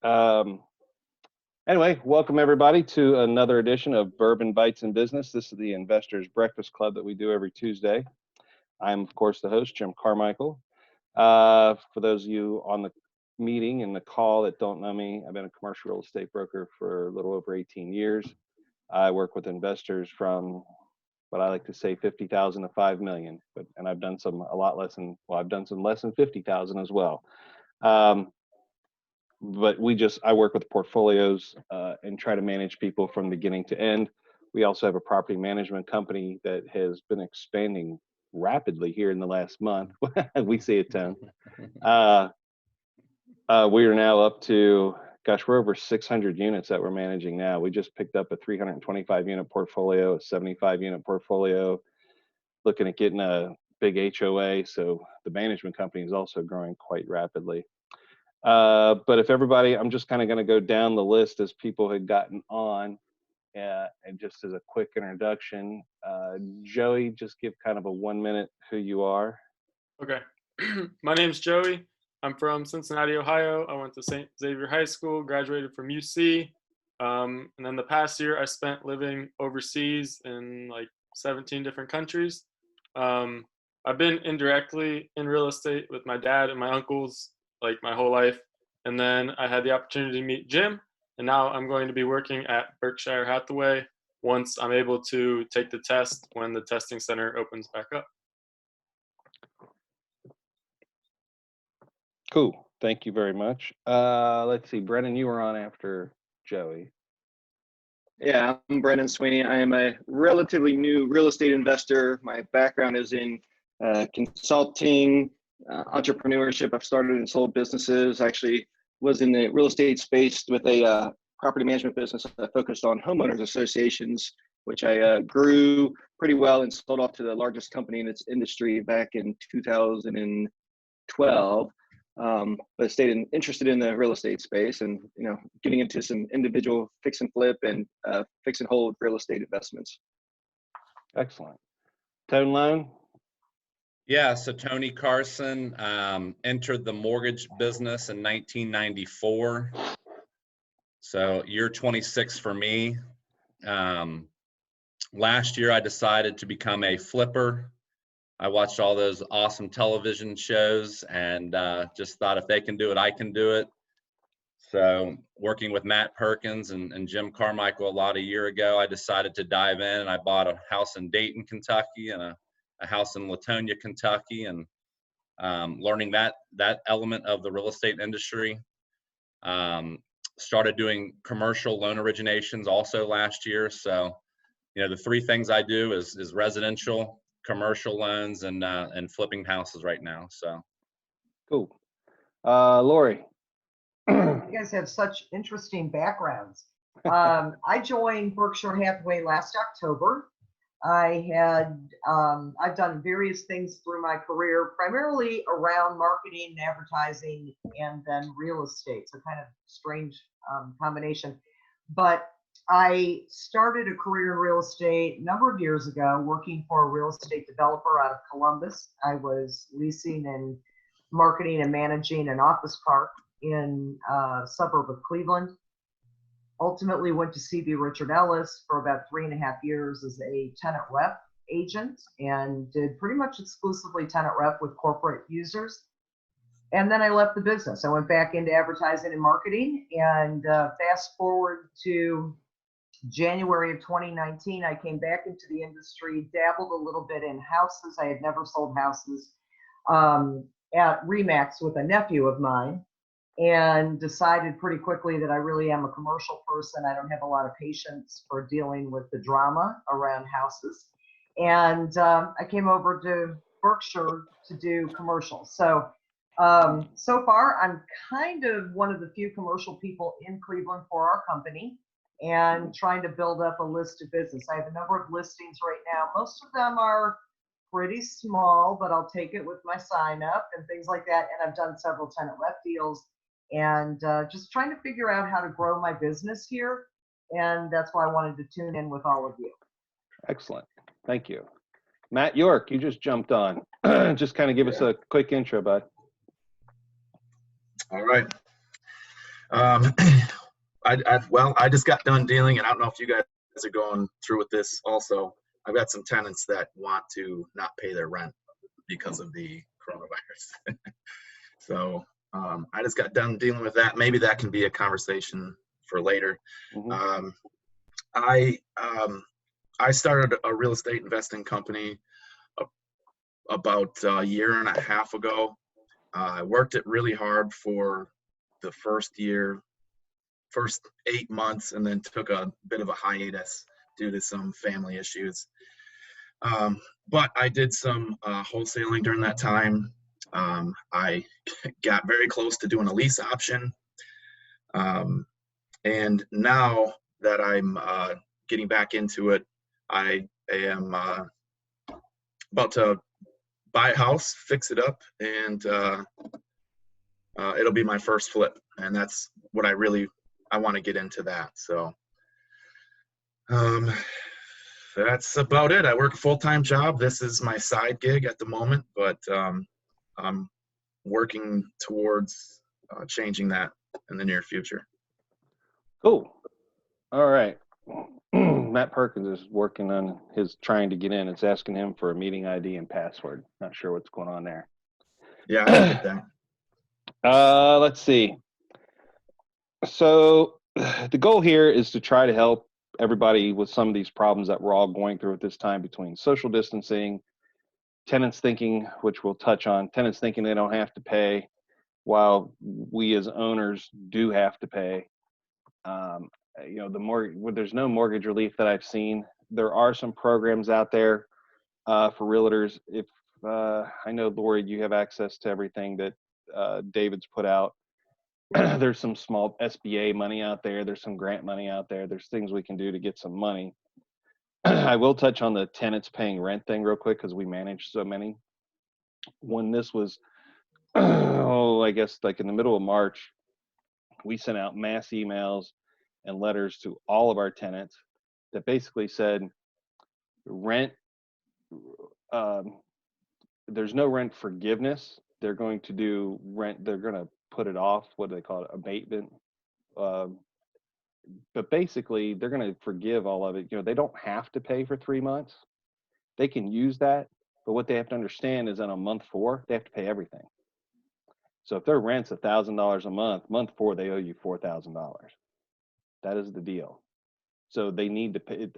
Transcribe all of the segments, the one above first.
Anyway, welcome everybody to another edition of Bourbon Bites in Business. This is the Investors Breakfast Club that we do every Tuesday. I'm, of course, the host, Jim Carmichael. For those of you on the meeting and the call that don't know me, I've been a commercial real estate broker for a little over 18 years. I work with investors from what I like to say 50,000 to 5 million, and I've done some I've done some less than 50,000 as well. But I work with portfolios and try to manage people from beginning to end. We also have a property management company that has been expanding rapidly here in the last month. We see a 10. We are now up to, we're over 600 units that we're managing now. We just picked up a 325 unit portfolio, a 75 unit portfolio, looking at getting a big HOA. So the management company is also growing quite rapidly. But if everybody, I'm just kind of going to go down the list as people had gotten on, and just as a quick introduction, Joey, just give kind of a 1 minute who you are. Okay. My name's Joey. I'm from Cincinnati, Ohio. I went to St. Xavier High School, graduated from UC. And then the past year I spent living overseas in like 17 different countries. I've been indirectly in real estate with my dad and my uncles like my whole life. And then I had the opportunity to meet Jim, and now I'm going to be working at Berkshire Hathaway once I'm able to take the test when the testing center opens back up. Cool. Thank you very much. Let's see, Brennan, you were on after Joey. Yeah, I'm Brennan Sweeney. I am a relatively new real estate investor. My background is in consulting, entrepreneurship. I've started and sold businesses. Actually was in the real estate space with a property management business that focused on homeowners associations, which I grew pretty well and sold off to the largest company in its industry back in 2012. But stayed interested in the real estate space and, getting into some individual fix and flip and fix and hold real estate investments. Excellent. Tone Loan? Yeah, so Tony Carson entered the mortgage business in 1994. So year 26 for me. Last year I decided to become a flipper. I watched all those awesome television shows and just thought if they can do it, I can do it. So working with Matt Perkins and Jim Carmichael a year ago, I decided to dive in, and I bought a house in Dayton, Kentucky, and a house in Latonia, Kentucky, and learning that element of the real estate industry. Started doing commercial loan originations also last year. So, the three things I do is residential, commercial loans, and flipping houses right now. So cool. Lori? You guys have such interesting backgrounds. I joined Berkshire Hathaway last October. I've done various things through my career, primarily around marketing and advertising and then real estate. So kind of strange combination. But I started a career in real estate a number of years ago, working for a real estate developer out of Columbus. I was leasing and marketing and managing an office park in a suburb of Cleveland. Ultimately went to CB Richard Ellis for about 3.5 years as a tenant rep agent and did pretty much exclusively tenant rep with corporate users. And then I left the business. I went back into advertising and marketing, and fast forward to January of 2019, I came back into the industry, dabbled a little bit in houses. I had never sold houses at Remax with a nephew of mine, and decided pretty quickly that I really am a commercial person. I don't have a lot of patience for dealing with the drama around houses. And I came over to Berkshire to do commercial. So far, I'm kind of one of the few commercial people in Cleveland for our company and trying to build up a list of business. I have a number of listings right now. Most of them are pretty small, but I'll take it with my sign up and things like that. And I've done several tenant rep deals and just trying to figure out how to grow my business here. And that's why I wanted to tune in with all of you. Excellent. Thank you. Matt York, you just jumped on. Just kind of give us a quick intro, bud. All right. I just got done dealing, and I don't know if you guys are going through with this also. I've got some tenants that want to not pay their rent because of the coronavirus. So I just got done dealing with that. Maybe that can be a conversation for later. Mhm. I started a real estate investing company about a year and a half ago. I worked it really hard for the first 8 months, and then took a bit of a hiatus due to some family issues. But I did some wholesaling during that time. I got very close to doing a lease option. And now that I'm getting back into it, I am about to buy a house, fix it up, and it'll be my first flip. And that's what I want to get into that. So that's about it. I work a full-time job. This is my side gig at the moment, but I'm working towards changing that in the near future. Cool. All right. Matt Perkins is working on his trying to get in. It's asking him for a meeting ID and password. Not sure what's going on there. Yeah, I can get that. Let's see. So the goal here is to try to help everybody with some of these problems that we're all going through at this time, between social distancing, tenants thinking, which we'll touch on, tenants thinking they don't have to pay, while we as owners do have to pay. There's no mortgage relief that I've seen. There are some programs out there for realtors. If I know, Lori, you have access to everything that David's put out. There's some small SBA money out there. There's some grant money out there. There's things we can do to get some money. I will touch on the tenants paying rent thing real quick, because we manage so many. When this was, I guess like in the middle of March, we sent out mass emails and letters to all of our tenants that basically said, rent, there's no rent forgiveness. They're going to do rent, they're going to put it off. What do they call it? Abatement. But basically, they're going to forgive all of it. They don't have to pay for 3 months. They can use that. But what they have to understand is, on month 4, they have to pay everything. So if their rent's $1,000 a month, month 4, they owe you $4,000. That is the deal. So they need to pay.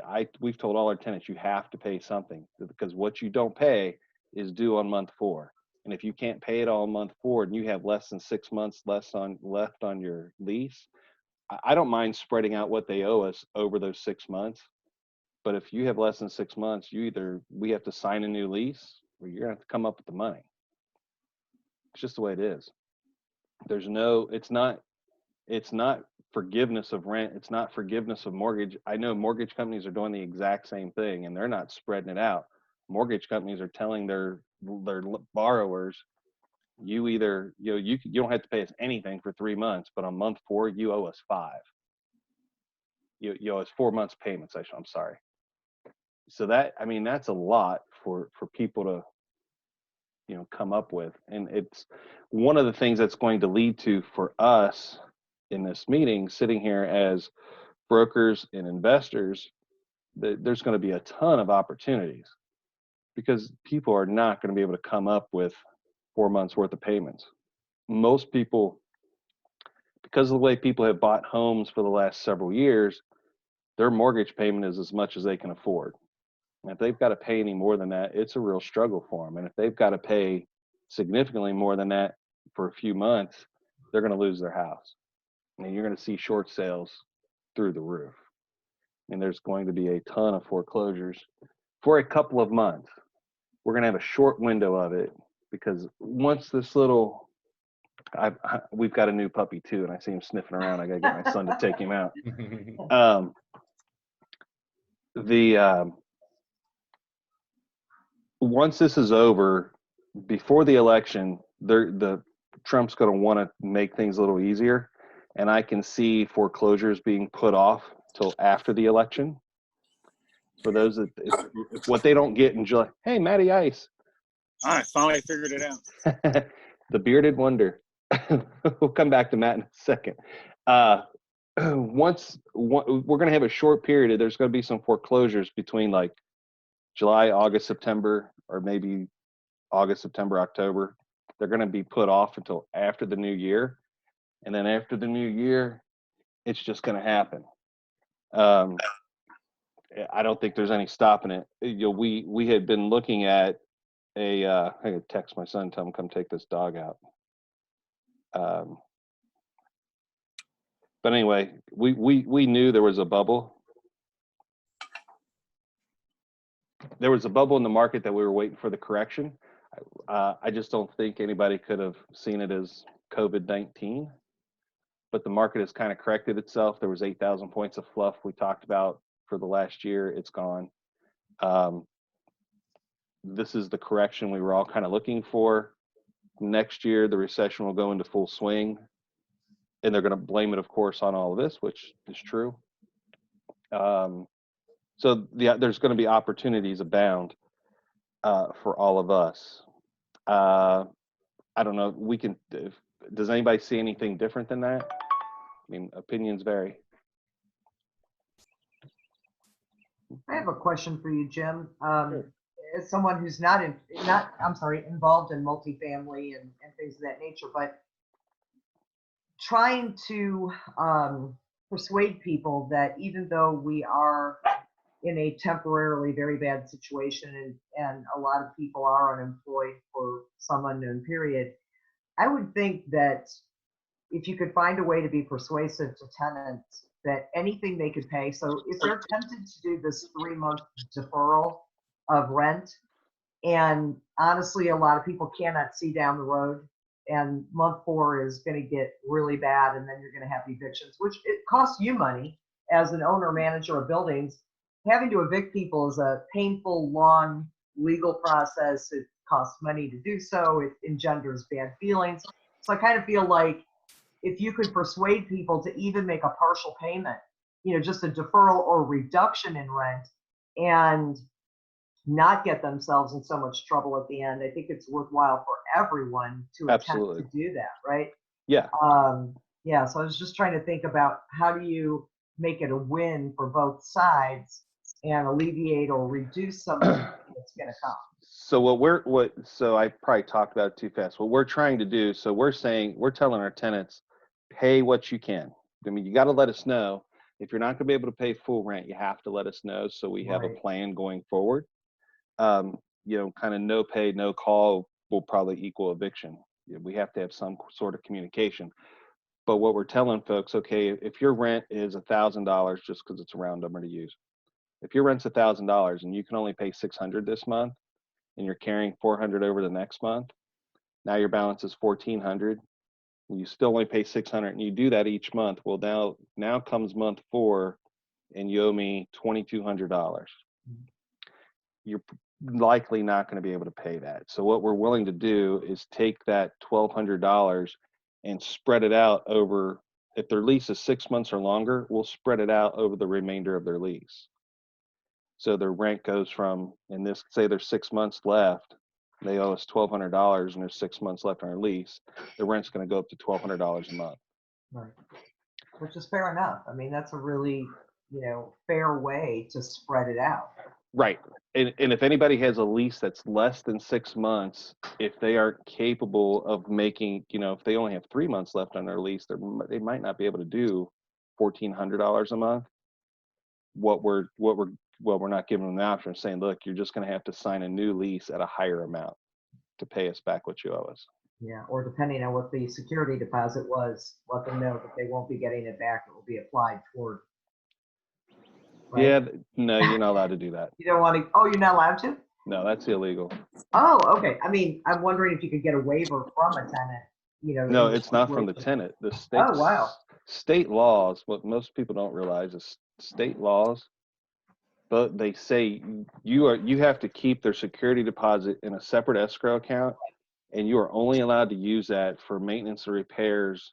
We've told all our tenants, you have to pay something, because what you don't pay is due on month 4. And if you can't pay it all in month 4 and you have less than 6 months left on your lease, I don't mind spreading out what they owe us over those 6 months. But if you have less than 6 months, we have to sign a new lease, or you're gonna have to come up with the money. It's just the way it is. It's not forgiveness of rent. It's not forgiveness of mortgage. I know mortgage companies are doing the exact same thing, and they're not spreading it out. Mortgage companies are telling their borrowers, you don't have to pay us anything for 3 months, but on month 4, you owe us 5. You owe us 4 months payments. I'm sorry. So that's a lot for people to, come up with. And it's one of the things that's going to lead to, for us in this meeting, sitting here as brokers and investors, there's going to be a ton of opportunities, because people are not going to be able to come up with 4 months worth of payments. Most people, because of the way people have bought homes for the last several years, their mortgage payment is as much as they can afford. And if they've got to pay any more than that, it's a real struggle for them. And if they've got to pay significantly more than that for a few months, they're going to lose their house. And you're going to see short sales through the roof. And there's going to be a ton of foreclosures for a couple of months. We're going to have a short window of it, because once this little, we've got a new puppy too, and I see him sniffing around. I got to get my son to take him out. Once this is over, before the election, the Trump's going to want to make things a little easier, and I can see foreclosures being put off till after the election. For those that, if what they don't get in July, hey, Matty Ice. I finally figured it out. The bearded wonder. We'll come back to Matt in a second. We're going to have a short period. There's going to be some foreclosures between like July, August, September, or maybe August, September, October. They're going to be put off until after the new year. And then after the new year, it's just going to happen. I don't think there's any stopping it. We had been looking at I could text my son, tell him come take this dog out. But anyway, we knew there was a bubble. There was a bubble in the market that we were waiting for the correction. I just don't think anybody could have seen it as COVID-19. But the market has kind of corrected itself. There was 8,000 points of fluff we talked about for the last year. It's gone. This is the correction we were all kind of looking for. Next year, the recession will go into full swing. And they're going to blame it, of course, on all of this, which is true. So there's going to be opportunities abound for all of us. I don't know. Does anybody see anything different than that? I mean, opinions vary. I have a question for you, Jim. As someone who's involved in multifamily and things of that nature, but trying to persuade people that even though we are in a temporarily very bad situation and a lot of people are unemployed for some unknown period, I would think that if you could find a way to be persuasive to tenants that anything they could pay. So if they're tempted to do this 3-month deferral of rent, and honestly, a lot of people cannot see down the road, and month 4 is going to get really bad, and then you're going to have evictions, which it costs you money as an owner manager of buildings. Having to evict people is a painful, long legal process. It costs money to do so. It engenders bad feelings. So I kind of feel like if you could persuade people to even make a partial payment, just a deferral or reduction in rent, and not get themselves in so much trouble at the end, I think it's worthwhile for everyone to Absolutely. attempt to do that, right? Yeah. Yeah, so I was just trying to think about how do you make it a win for both sides and alleviate or reduce some of the that's going to come. So so I probably talked about it too fast. What we're trying to do, so we're telling our tenants, pay what you can. I mean, you got to let us know. If you're not going to be able to pay full rent, you have to let us know so we have a plan going forward. Kind of no pay, no call will probably equal eviction. We have to have some sort of communication. But what we're telling folks, okay, if your rent is $1,000, just because it's a round number to use, if your rent's $1,000 and you can only pay $600 this month, and you're carrying $400 over the next month, now your balance is $1,400. You still only pay $600, and you do that each month. Well, now comes month 4, and you owe me $2,200. You're likely not going to be able to pay that. So what we're willing to do is take that $1,200 and spread it out over, if their lease is 6 months or longer, we'll spread it out over the remainder of their lease. So their rent goes from, say there's 6 months left, they owe us $1,200 and there's 6 months left on our lease, the rent's going to go up to $1,200 a month. Right. Which is fair enough. I mean, that's a really, fair way to spread it out. Right. And if anybody has a lease that's less than 6 months, if they aren't capable of making, if they only have 3 months left on their lease, they might not be able to do $1,400 a month. We're not giving them the option of saying, look, you're just going to have to sign a new lease at a higher amount to pay us back what you owe us. Yeah, or depending on what the security deposit was, let them know that they won't be getting it back. It will be applied toward. Right? Yeah, no, you're not allowed to do that. You don't want to, you're not allowed to? No, that's illegal. Oh, okay. I mean, I'm wondering if you could get a waiver from a tenant, No, it's not from the tenant. The state. Oh, wow. State laws, what most people don't realize is state laws, but they say you have to keep their security deposit in a separate escrow account, and you are only allowed to use that for maintenance or repairs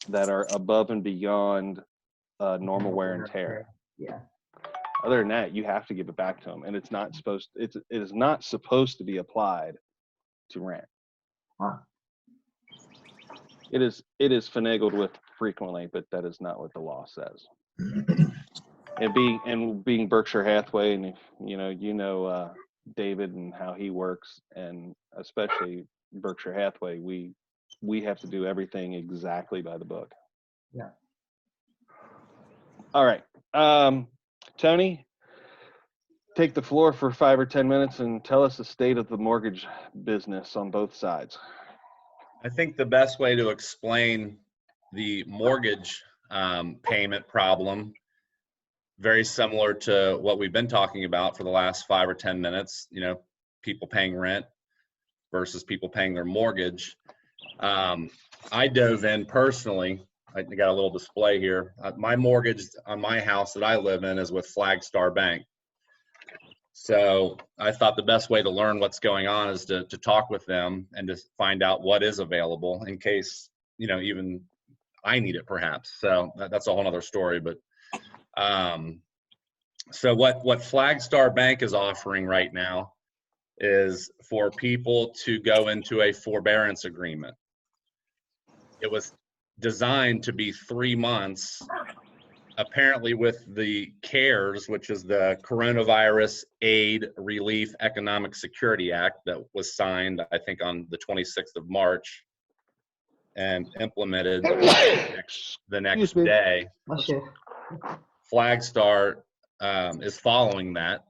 that are above and beyond normal wear and tear. Yeah. Other than that, you have to give it back to them, and it is not supposed to be applied to rent. Huh. It is finagled with frequently, but that is not what the law says. And being Berkshire Hathaway, and if David and how he works, and especially Berkshire Hathaway, we have to do everything exactly by the book. Yeah. All right, Tony, take the floor for 5 or 10 minutes and tell us the state of the mortgage business on both sides. I think the best way to explain the mortgage payment problem, very similar to what we've been talking about for the last 5 or 10 minutes, people paying rent versus people paying their mortgage. I dove in personally. I got a little display here. My mortgage on my house that I live in is with Flagstar Bank. So I thought the best way to learn what's going on is to talk with them and to find out what is available in case, even I need it perhaps. So that's a whole other story. But so what Flagstar Bank is offering right now is for people to go into a forbearance agreement. It was designed to be 3 months. Apparently with the CARES, which is the Coronavirus Aid, Relief, Economic Security Act that was signed, I think, on the 26th of March and implemented the next day. Flagstar is following that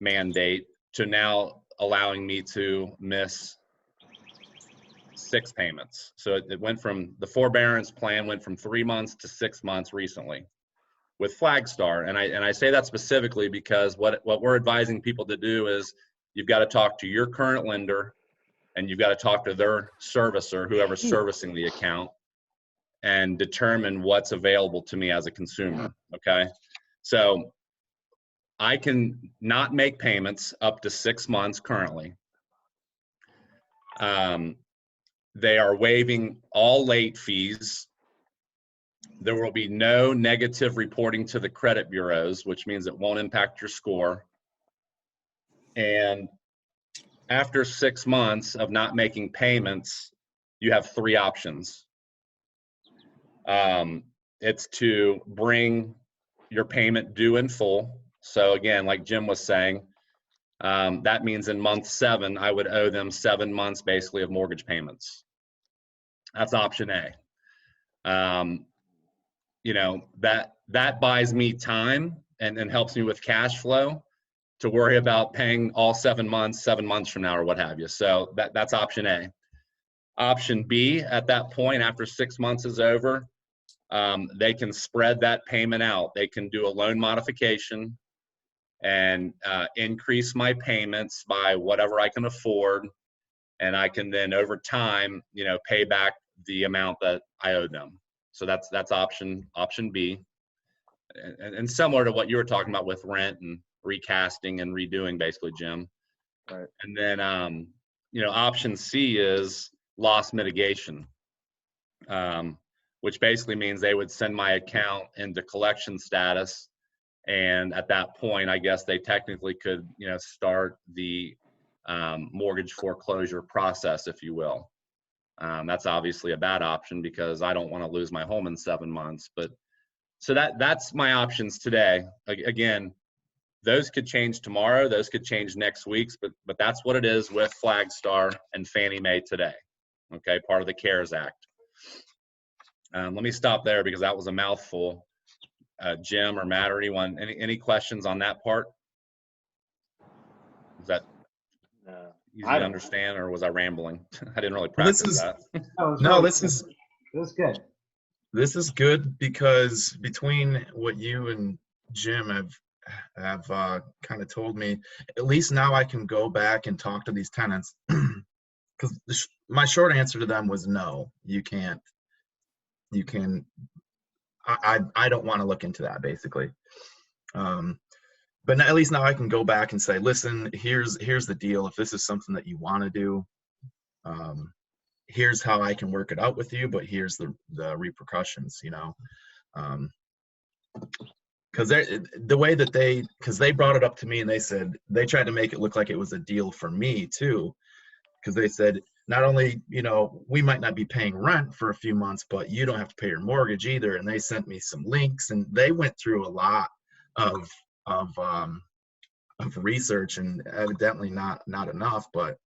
mandate to now allowing me to miss 6 payments. So it went from, the forbearance plan went from 3 months to 6 months recently with Flagstar. And I say that specifically because what we're advising people to do is you've got to talk to your current lender and you've got to talk to their servicer, whoever's servicing the account, and determine what's available to me as a consumer, okay? So I can not make payments up to 6 months currently. They are waiving all late fees. There will be no negative reporting to the credit bureaus, which means it won't impact your score. And after 6 months of not making payments, you have 3 options. It's to bring your payment due in full. So again, like Jim was saying, that means in month 7, I would owe them 7 months basically of mortgage payments. That's option A. That buys me time and helps me with cash flow to worry about paying all 7 months from now or what have you. So that's option A. Option B, at that point, after 6 months is over, they can spread that payment out. They can do a loan modification and increase my payments by whatever I can afford. And I can then over time, pay back the amount that I owe them. So that's option B. And similar to what you were talking about with rent and recasting and redoing basically, Jim. Right. And then, option C is loss mitigation, which basically means they would send my account into collection status. And at that point, I guess they technically could, start the mortgage foreclosure process, if you will. That's obviously a bad option because I don't want to lose my home in 7 months. But so that's my options today. Again, those could change tomorrow. Those could change next week. But that's what it is with Flagstar and Fannie Mae today. Okay, part of the CARES Act. Let me stop there because that was a mouthful. Jim or Matt or anyone, any questions on that part? Is that easy to understand, or was I rambling? I didn't really practice that. It was good. This is good because between what you and Jim have kind of told me, at least now I can go back and talk to these tenants. Because my short answer to them was no, you can't. You can. I don't want to look into that basically. But at least now I can go back and say, listen, here's the deal. If this is something that you want to do, here's how I can work it out with you, but here's the repercussions, because the way that they brought it up to me and they said they tried to make it look like it was a deal for me too, because they said not only, we might not be paying rent for a few months, but you don't have to pay your mortgage either. And they sent me some links, and they went through a lot of of um, of research, and evidently not enough, but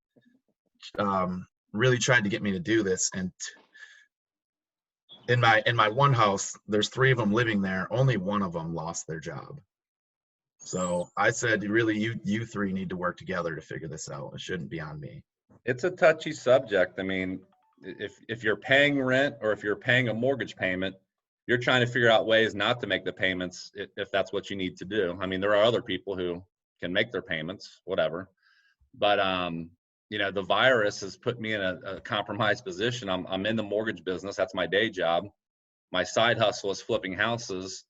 really tried to get me to do this. And in my one house, there's 3 of them living there. Only one of them lost their job. So I said, really, you 3 need to work together to figure this out. It shouldn't be on me. It's a touchy subject. I mean, if you're paying rent or if you're paying a mortgage payment, you're trying to figure out ways not to make the payments if that's what you need to do. I mean, there are other people who can make their payments, whatever. But the virus has put me in a compromised position. I'm in the mortgage business. That's my day job. My side hustle is flipping houses.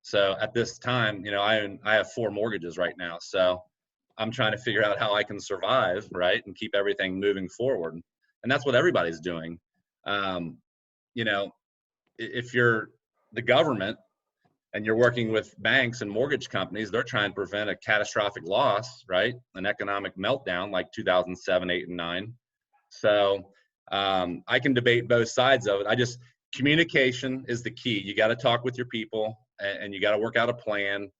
So at this time, I have 4 mortgages right now. So I'm trying to figure out how I can survive, right, and keep everything moving forward. And that's what everybody's doing. If you're the government and you're working with banks and mortgage companies, they're trying to prevent a catastrophic loss, right, an economic meltdown like 2007, 8, and 9. So I can debate both sides of it. Communication is the key. You got to talk with your people, and you got to work out a plan,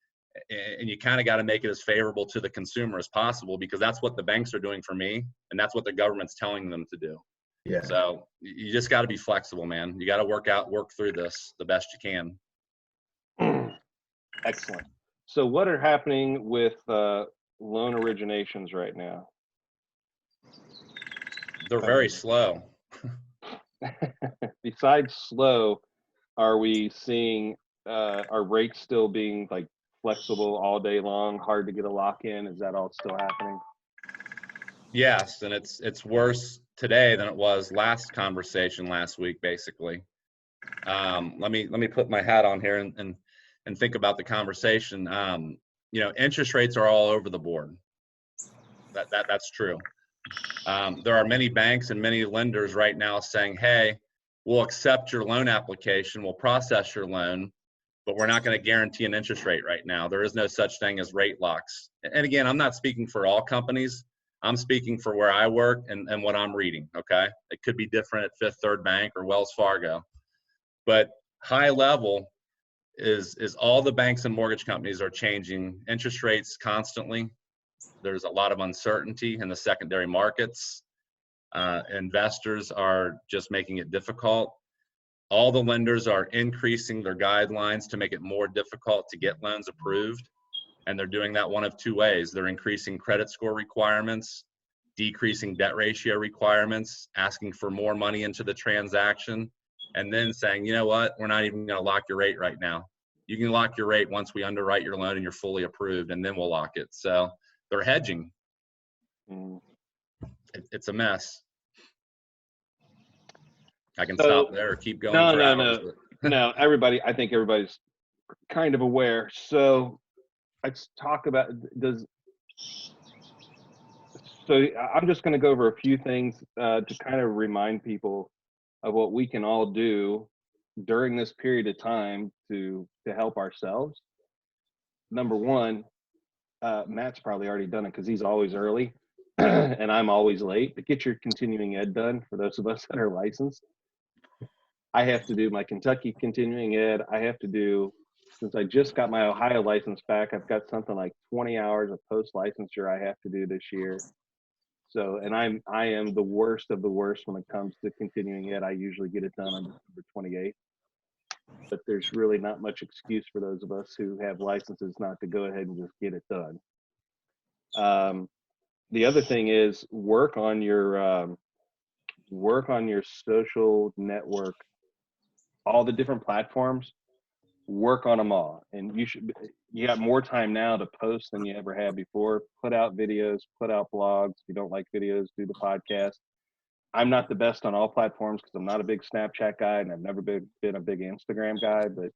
and you kind of got to make it as favorable to the consumer as possible, because that's what the banks are doing for me, and that's what the government's telling them to do. Yeah. So you just got to be flexible, man. You got to work through this the best you can. Excellent. So what are happening with loan originations right now? They're very slow. Besides slow, are we seeing are rates still being like flexible all day long, hard to get a lock in? Is that all still happening? Yes, and it's worse today than it was last conversation last week, basically. Let me put my hat on here and think about the conversation. Interest rates are all over the board. That's true. There are many banks and many lenders right now saying, hey, we'll accept your loan application, we'll process your loan, but we're not going to guarantee an interest rate right now. There is no such thing as rate locks. And again, I'm not speaking for all companies. I'm speaking for where I work and what I'm reading, okay? It could be different at Fifth Third Bank or Wells Fargo. But high level is all the banks and mortgage companies are changing interest rates constantly. There's a lot of uncertainty in the secondary markets. Investors are just making it difficult. All the lenders are increasing their guidelines to make it more difficult to get loans approved. And they're doing that one of 2 ways. They're increasing credit score requirements, decreasing debt ratio requirements, asking for more money into the transaction, and then saying, you know what, we're not even going to lock your rate right now. You can lock your rate once we underwrite your loan and you're fully approved, and then we'll lock it. So they're hedging. It's a mess. I can stop there or keep going for hours. No, I think everybody's kind of aware. So let's talk about so I'm just going to go over a few things to kind of remind people of what we can all do during this period of time to help ourselves. Number one, Matt's probably already done it because he's always early and I'm always late, but get your continuing ed done for those of us that are licensed. I have to do my Kentucky continuing ed. I have to do, since I just got my Ohio license back, I've got something like 20 hours of post-licensure I have to do this year. So, and I am the worst of the worst when it comes to continuing ed. I usually get it done on December 28th. But there's really not much excuse for those of us who have licenses not to go ahead and just get it done. The other thing is work on your social network, all the different platforms. Work on them all, and you got more time now to post than you ever had before. Put out videos, put out blogs. If you don't like videos, do the podcast. I'm not the best on all platforms because I'm not a big Snapchat guy, and I've never been a big Instagram guy, but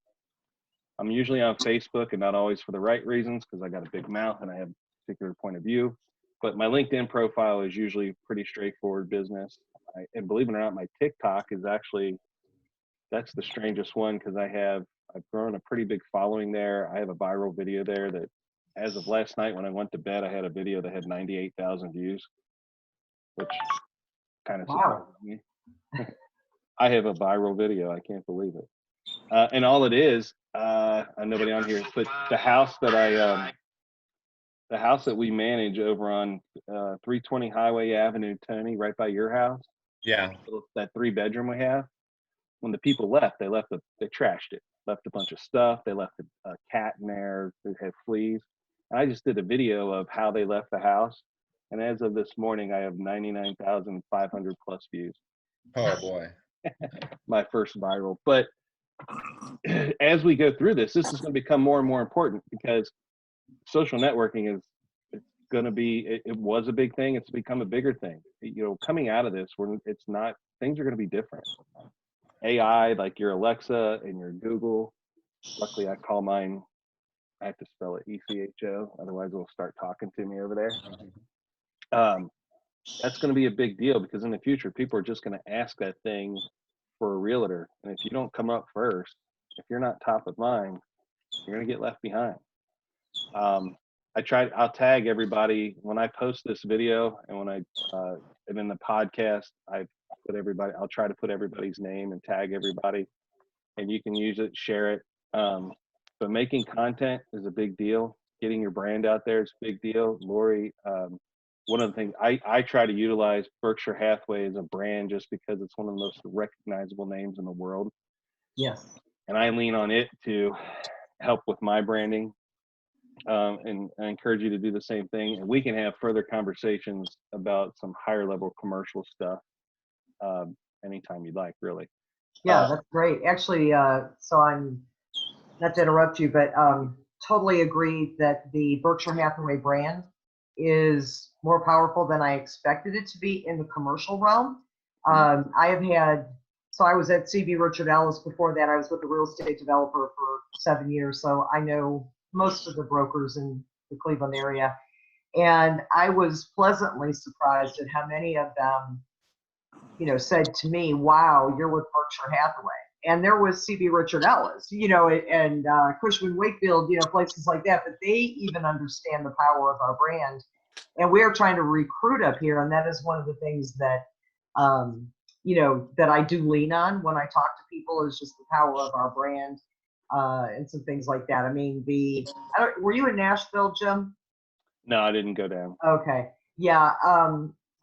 I'm usually on Facebook, and not always for the right reasons because I got a big mouth and I have a particular point of view. But my LinkedIn profile is usually pretty straightforward business. And believe it or not, my TikTok is actually, that's the strangest one because I've grown a pretty big following there. I have a viral video there that, as of last night when I went to bed, I had a video that had 98,000 views, which kind of Wow. surprises me. I have a viral video. I can't believe it. And all it is, nobody on here, but the house that the house that we manage over on 320 Highway Avenue, Tony, right by your house, Yeah. that 3-bedroom we have. When the people left, they trashed it, left a bunch of stuff. They left a cat in there that had fleas. And I just did a video of how they left the house. And as of this morning, I have 99,500 plus views. Oh boy. My first viral. But as we go through this is going to become more and more important because social networking is going to be, it was a big thing. It's become a bigger thing. You know, coming out of this, it's not, things are going to be different. AI, like your Alexa and your Google. Luckily, I call mine, I have to spell it ECHO, otherwise it'll start talking to me over there. That's going to be a big deal because in the future, people are just going to ask that thing for a realtor. And if you don't come up first, if you're not top of mind, you're going to get left behind. I'll tag everybody when I post this video and when I am in the podcast, I'll try to put everybody's name and tag everybody and you can use it, share it. But making content is a big deal. Getting your brand out there is a big deal. Lori, one of the things I try to utilize Berkshire Hathaway as a brand just because it's one of the most recognizable names in the world. Yes. And I lean on it to help with my branding. And I encourage you to do the same thing. And we can have further conversations about some higher level commercial stuff anytime you'd like, really. Yeah, that's great. Actually, so I'm not to interrupt you, but totally agree that the Berkshire Hathaway brand is more powerful than I expected it to be in the commercial realm. I was at CB Richard Ellis before that. I was with a real estate developer for 7 years, so I know most of the brokers in the Cleveland area. And I was pleasantly surprised at how many of them, said to me, wow, you're with Berkshire Hathaway. And there was CB Richard Ellis, and Cushman Wakefield, places like that, but they even understand the power of our brand. And we are trying to recruit up here. And that is one of the things that, that I do lean on when I talk to people is just the power of our brand and some things like that. I mean, were you in Nashville, Jim? No, I didn't go down. Okay. Yeah.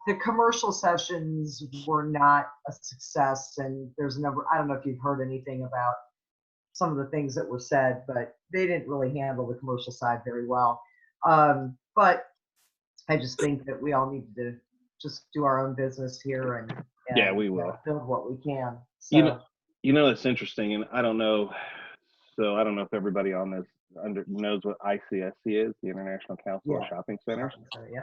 The commercial sessions were not a success, and there's a number. I don't know if you've heard anything about some of the things that were said, but they didn't really handle the commercial side very well. But I just think that we all need to just do our own business here and yeah, we will build what we can. So, it's interesting, and I don't know. So I don't know if everybody on this knows what ICSC is, the International Council of Shopping Centers. Yeah.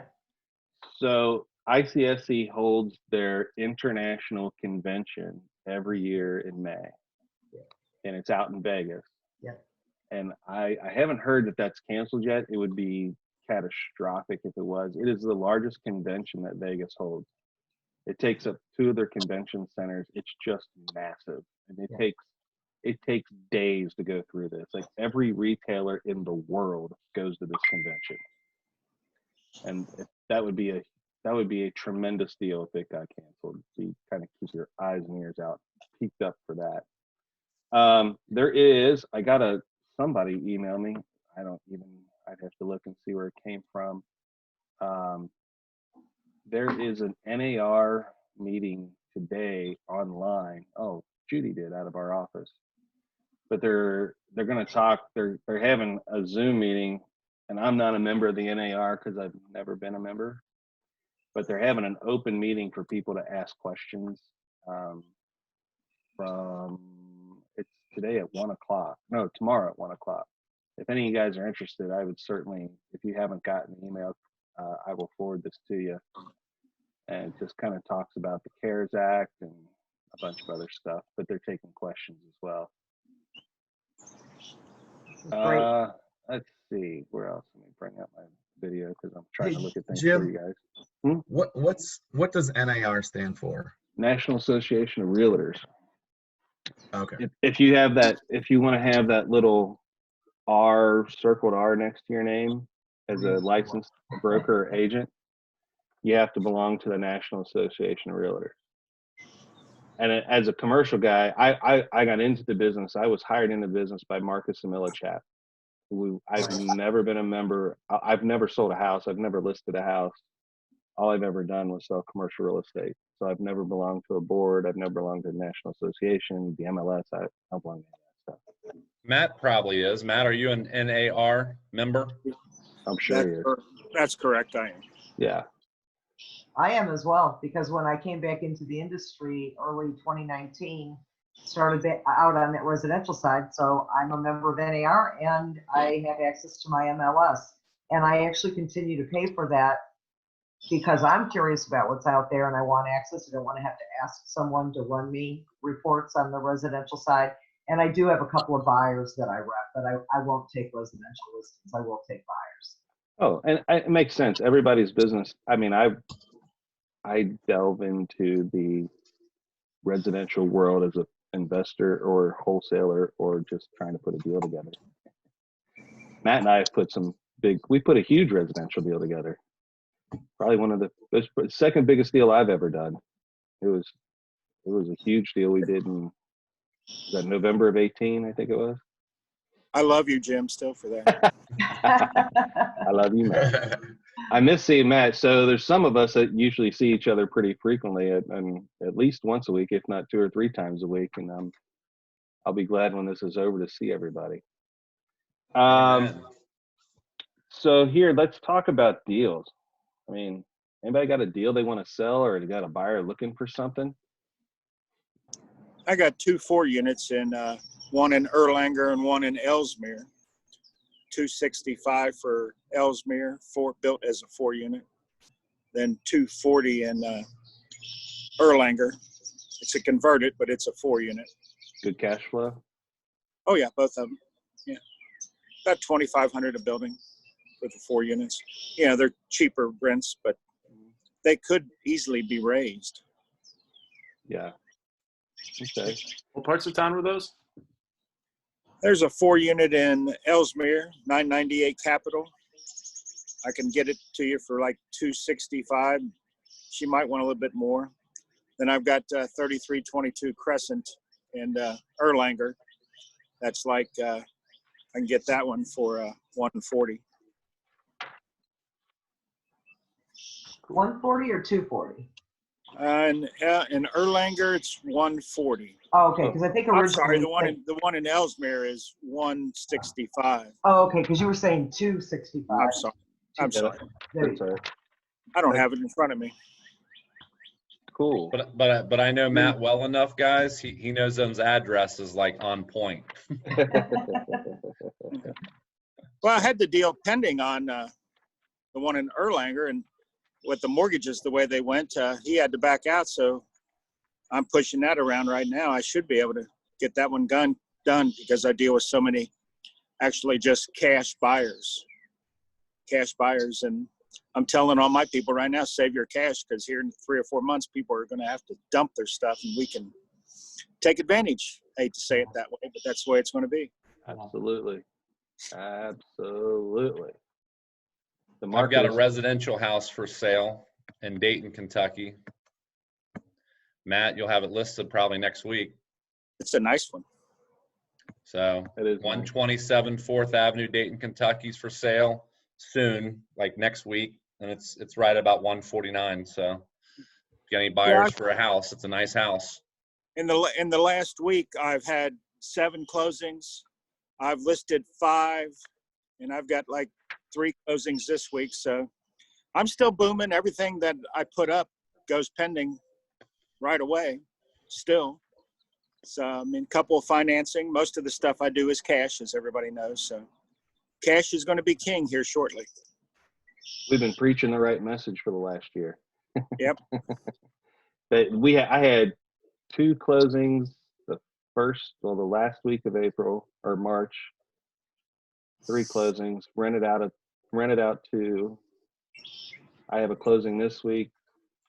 So ICSC holds their international convention every year in May, and it's out in Vegas. Yeah. And I haven't heard that that's canceled yet. It would be catastrophic if it was. It is the largest convention that Vegas holds. It takes up 2 of their convention centers. It's just massive, and it takes days to go through this. Like every retailer in the world goes to this convention, and that would be a tremendous deal if it got canceled. So you kind of keep your eyes and ears out, peeked up for that. I got somebody email me. I'd have to look and see where it came from. There is an NAR meeting today online. Oh, Judy did out of our office. But they're going to talk. They're having a Zoom meeting, and I'm not a member of the NAR because I've never been a member. But they're having an open meeting for people to ask questions. It's today at 1 o'clock. No, tomorrow at 1 o'clock. If any of you guys are interested, I would certainly, if you haven't gotten the email, I will forward this to you. And it just kind of talks about the CARES Act and a bunch of other stuff, but they're taking questions as well. Let's see, where else? Let me bring up my video because I'm trying to look at things for you guys. What does NAR stand for? National Association of Realtors. Okay. If you have that, if you want to have that little circled R next to your name as a licensed broker or agent, you have to belong to the National Association of Realtors. And as a commercial guy, I got into the business. I was hired into business by Marcus and Millichap. I've never been a member. I've never sold a house. I've never listed a house. All I've ever done was sell commercial real estate. So I've never belonged to a board. I've never belonged to the National Association, the MLS. I don't belong to that stuff. Matt probably is. Matt, are you an NAR member? I'm sure he is. That's correct. I am. Yeah. I am as well, because when I came back into the industry early 2019, started out on that residential side. So I'm a member of NAR and I have access to my MLS. And I actually continue to pay for that because I'm curious about what's out there and I want access. I don't want to have to ask someone to run me reports on the residential side. And I do have a couple of buyers that I rep, but I won't take residential listings. I will take buyers. Oh, and it makes sense. Everybody's business. I mean, I delve into the residential world as an investor or wholesaler or just trying to put a deal together. Matt and I have we put a huge residential deal together. Probably the second biggest deal I've ever done. It was a huge deal we did in November of 18, I think it was. I love you, Jim, still for that. I love you, Matt. I miss seeing Matt. So there's some of us that usually see each other pretty frequently, and at least once a week, if not 2 or 3 times a week. And I'll be glad when this is over to see everybody. So here, let's talk about deals. I mean, anybody got a deal they want to sell, or they got a buyer looking for something? I got 2 4 units in one in Erlanger and one in Ellesmere. 265 for Ellesmere, built as a 4 unit. Then 240 in Erlanger. It's a converted, but it's a 4 unit. Good cash flow? Oh yeah, both of them. Yeah, about $2,500 a building for the 4 units. You know, they're cheaper rents, but they could easily be raised. Yeah. Okay. What parts of town were those? There's a 4 unit in Ellesmere, 998 Capitol. I can get it to you for like 265. She might want a little bit more. Then I've got 3322 Crescent in Erlanger. That's like, I can get that one for 140. 140 or 240? In Erlanger, it's 140. Oh, okay, because I think originally. I'm sorry, the one in Ellesmere is 165. Oh, okay, because you were saying 265. I'm sorry. That's all right. I don't have it in front of me. Cool. But I know Matt well enough, guys. He knows those addresses like on point. Well, I had the deal pending on the one in Erlanger, and with the mortgages the way they went, he had to back out. So I'm pushing that around right now. I should be able to get that one done because I deal with so many actually just cash buyers. And I'm telling all my people right now, save your cash, because here in 3 or 4 months, people are going to have to dump their stuff and we can take advantage. I hate to say it that way, but that's the way it's going to be. Absolutely. Absolutely. I've got a residential house for sale in Dayton, Kentucky. Matt, you'll have it listed probably next week. It's a nice one. So It is 127 4th Avenue, Dayton, Kentucky's for sale soon, like next week. And it's right about 149. So if you got any buyers for a house, it's a nice house. In the last week, I've had 7 closings. I've listed 5, and I've got like 3 closings this week. So I'm still booming. Everything that I put up goes pending right away still. So I mean, couple of financing. Most of the stuff I do is cash, as everybody knows. So cash is going to be king here shortly. We've been preaching the right message for the last year. Yep. But I had 2 closings the last week of April or March. 3 closings, rented out 2. I have a closing this week,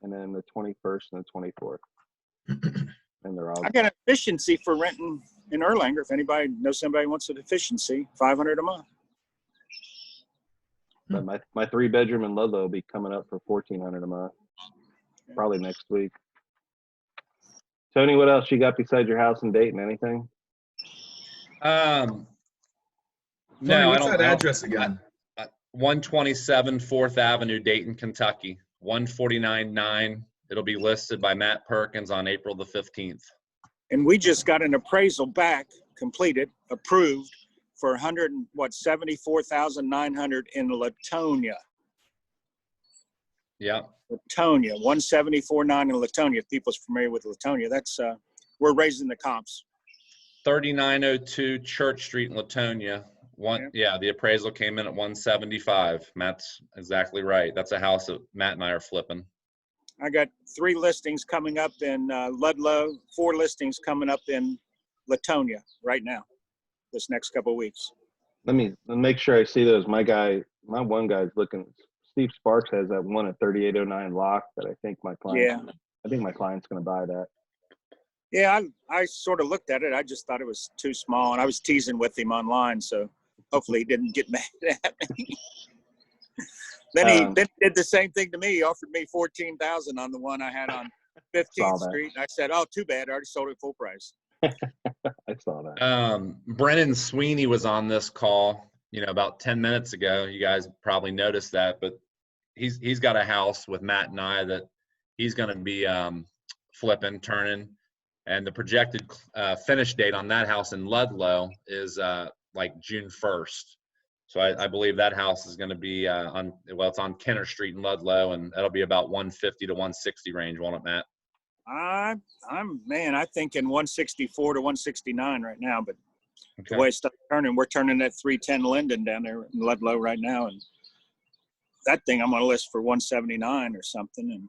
and then the 21st and the 24th. And they're all. I got an efficiency for renting in Erlanger. If anybody knows somebody wants an efficiency, $500 a month. But my 3-bedroom in Ludlow will be coming up for $1,400 a month, probably next week. Tony, what else you got besides your house in Dayton? Anything? Tony, No, what's that address again? 127 4th Avenue, Dayton, Kentucky. 149.9. It'll be listed by Matt Perkins on April the 15th. And we just got an appraisal back, completed, approved for $74,900 in Latonia. Yeah. Latonia, 174.9 in Latonia. If people's familiar with Latonia, that's we're raising the comps. 3902 Church Street in Latonia. The appraisal came in at 175. Matt's exactly right. That's a house that Matt and I are flipping. I got 3 listings coming up in Ludlow, 4 listings coming up in Latonia right now, this next couple of weeks. Let me make sure I see those. My one guy's looking. Steve Sparks has that one at 3809 lock that I think my client. Yeah. I think my client's going to buy that. Yeah, I sort of looked at it. I just thought it was too small, and I was teasing with him online, so hopefully he didn't get mad at me. Then he did the same thing to me. He offered me $14,000 on the one I had on 15th Street. I said, "Oh, too bad. I already sold it full price." I saw that. Brennan Sweeney was on this call, about 10 minutes ago. You guys probably noticed that, but he's got a house with Matt and I that he's going to be flipping, turning, and the projected finish date on that house in Ludlow is like June 1st. So I believe that house is going to be it's on Kenner Street in Ludlow, and that'll be about 150 to 160 range, won't it, Matt? I'm thinking 164 to 169 right now, but Okay. the way stuff's turning, we're turning that 310 Linden down there in Ludlow right now, and that thing I'm going to list for 179 or something.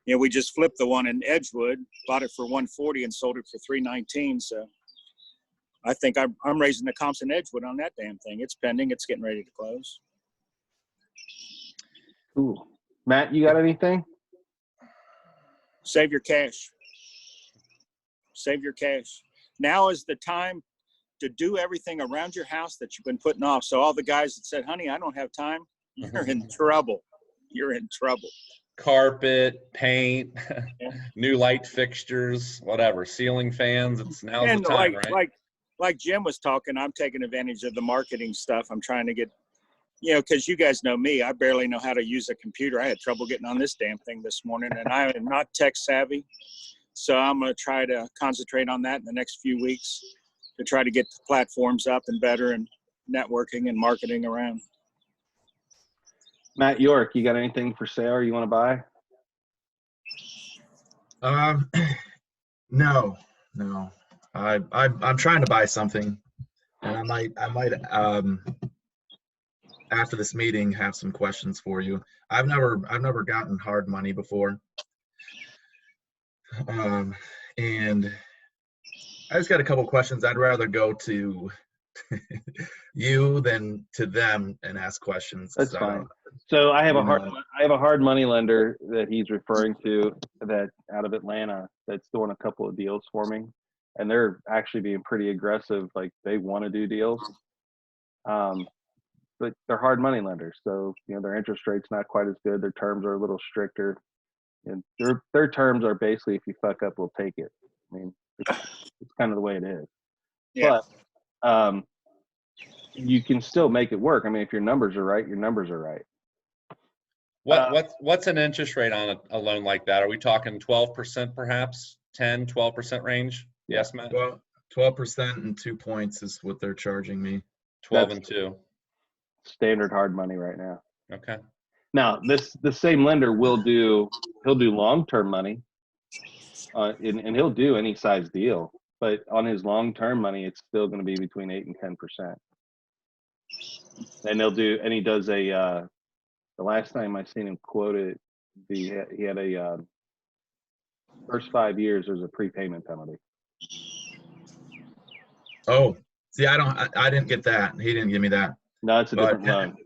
And we just flipped the one in Edgewood, bought it for 140 and sold it for 319. So I think I'm raising the comps in Edgewood on that damn thing. It's pending. It's getting ready to close. Ooh. Matt, you got anything? Save your cash. Save your cash. Now is the time to do everything around your house that you've been putting off. So all the guys that said, "Honey, I don't have time," you're in trouble. You're in trouble. Carpet, paint, new light fixtures, whatever, ceiling fans. Now's the time, right? Like Jim was talking, I'm taking advantage of the marketing stuff. I'm trying to get, because you guys know me, I barely know how to use a computer. I had trouble getting on this damn thing this morning, and I am not tech savvy. So I'm going to try to concentrate on that in the next few weeks to try to get the platforms up and better and networking and marketing around. Matt York, you got anything for sale or you want to buy? No. I'm trying to buy something, and I might after this meeting have some questions for you. I've never gotten hard money before, and I just got a couple questions. I'd rather go to you than to them and ask questions. That's fine. So I have a hard money lender that he's referring to that out of Atlanta that's doing a couple of deals for me, and they're actually being pretty aggressive. Like they want to do deals, but they're hard money lenders, so their interest rate's not quite as good. Their terms are a little stricter, and their terms are basically, if you fuck up, we'll take it. I mean, it's kind of the way it is. Yeah. But you can still make it work. I mean, if your numbers are right, your numbers are right. What's an interest rate on a loan like that? Are we talking 12% perhaps? 10, 12% range? Yes, Matt? 12% and 2 points is what they're charging me. 12 and 2. Standard hard money right now. Okay. Now, the same lender he'll do long-term money, and he'll do any size deal. But on his long-term money, it's still going to be between 8 and 10%. And he does the last time I seen him quoted, he had a first 5 years there's a prepayment penalty. Oh, see, I didn't get that. He didn't give me that. No, it's a different loan.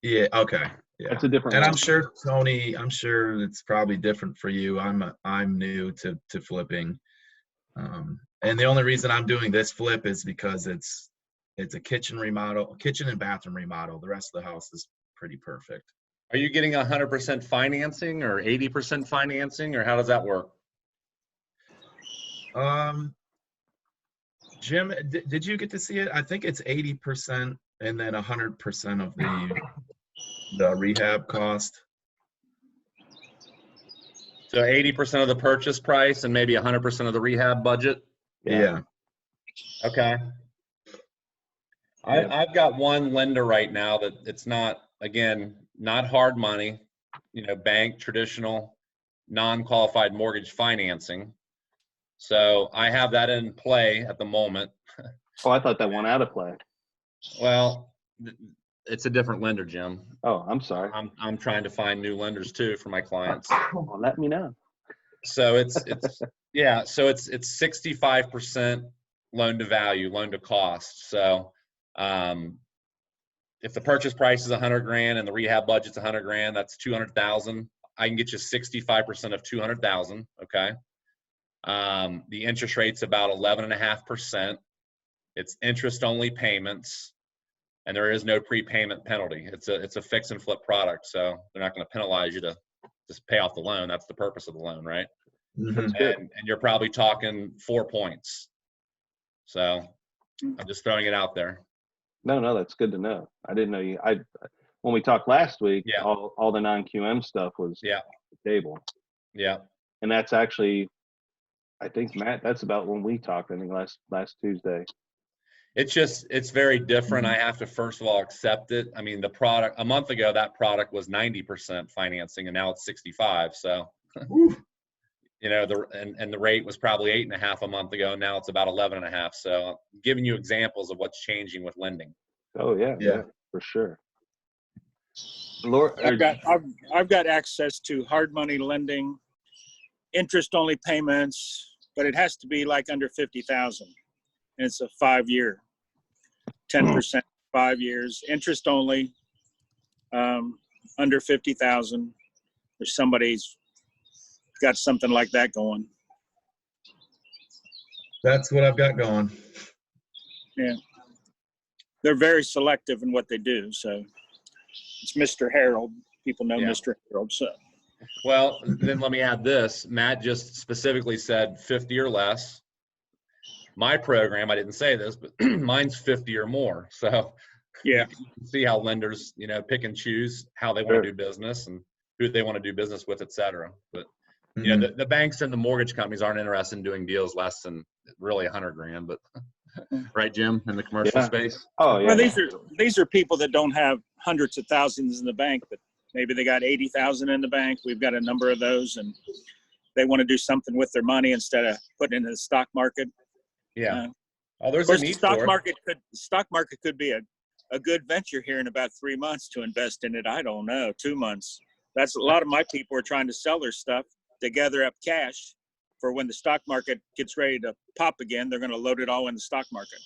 Yeah. Okay. Yeah. It's a different and loan. I'm sure, Tony, it's probably different for you. I'm new to flipping. And the only reason I'm doing this flip is because it's a kitchen and bathroom remodel. The rest of the house is pretty perfect. Are you getting 100% financing or 80% financing, or how does that work? Jim, did you get to see it? I think it's 80% and then 100% of the rehab cost. So 80% of the purchase price and maybe 100% of the rehab budget? Yeah. Okay. I've got one lender right now that it's not, again, not hard money, bank, traditional, non-qualified mortgage financing. So I have that in play at the moment. Oh, I thought that went out of play. Well, it's a different lender, Jim. Oh, I'm sorry. I'm trying to find new lenders too for my clients. Well, let me know. So it's 65% loan to value, loan to cost. So if the purchase price is 100 grand and the rehab budget's 100 grand, that's 200,000. I can get you 65% of 200,000. Okay. The interest rate's about 11.5%. It's interest only payments, and there is no prepayment penalty. It's a fix and flip product, so they're not going to penalize you to just pay off the loan. That's the purpose of the loan, right? Mhm. And you're probably talking 4 points. So I'm just throwing it out there. No, that's good to know. I didn't know you. When we talked last week, Yeah. all the non-QM stuff was Yeah. at the table. Yeah. And that's actually, I think, Matt, that's about when we talked, I think last Tuesday. It's very different. I have to first of all accept it. I mean, the product a month ago, that product was 90% financing, and now it's 65. So, the rate was probably 8.5 a month ago. Now it's about 11.5. So, I'm giving you examples of what's changing with lending. Oh yeah, for sure. Laura, I've got access to hard money lending, interest only payments, but it has to be like under 50,000. And it's a 5-year, 10%, 5 years, interest only, under 50,000. If somebody's got something like that going. That's what I've got going. Yeah. They're very selective in what they do. So it's Mr. Harold. People know Mr. Harold. So. Well, then let me add this. Matt just specifically said 50 or less. My program, I didn't say this, but mine's 50 or more. So yeah, you can see how lenders, pick and choose how they want to do business and who they want to do business with, et cetera. But the banks and the mortgage companies aren't interested in doing deals less than really 100 grand. But right, Jim, in the commercial space. Oh yeah. Well, these are people that don't have hundreds of thousands in the bank, but maybe they got 80,000 in the bank. We've got a number of those, and they want to do something with their money instead of putting it in the stock market. Yeah. There's of course, a need the stock market could be a good venture here in about 3 months to invest in it. I don't know, 2 months. That's a lot of my people are trying to sell their stuff to gather up cash for when the stock market gets ready to pop again. They're going to load it all in the stock market.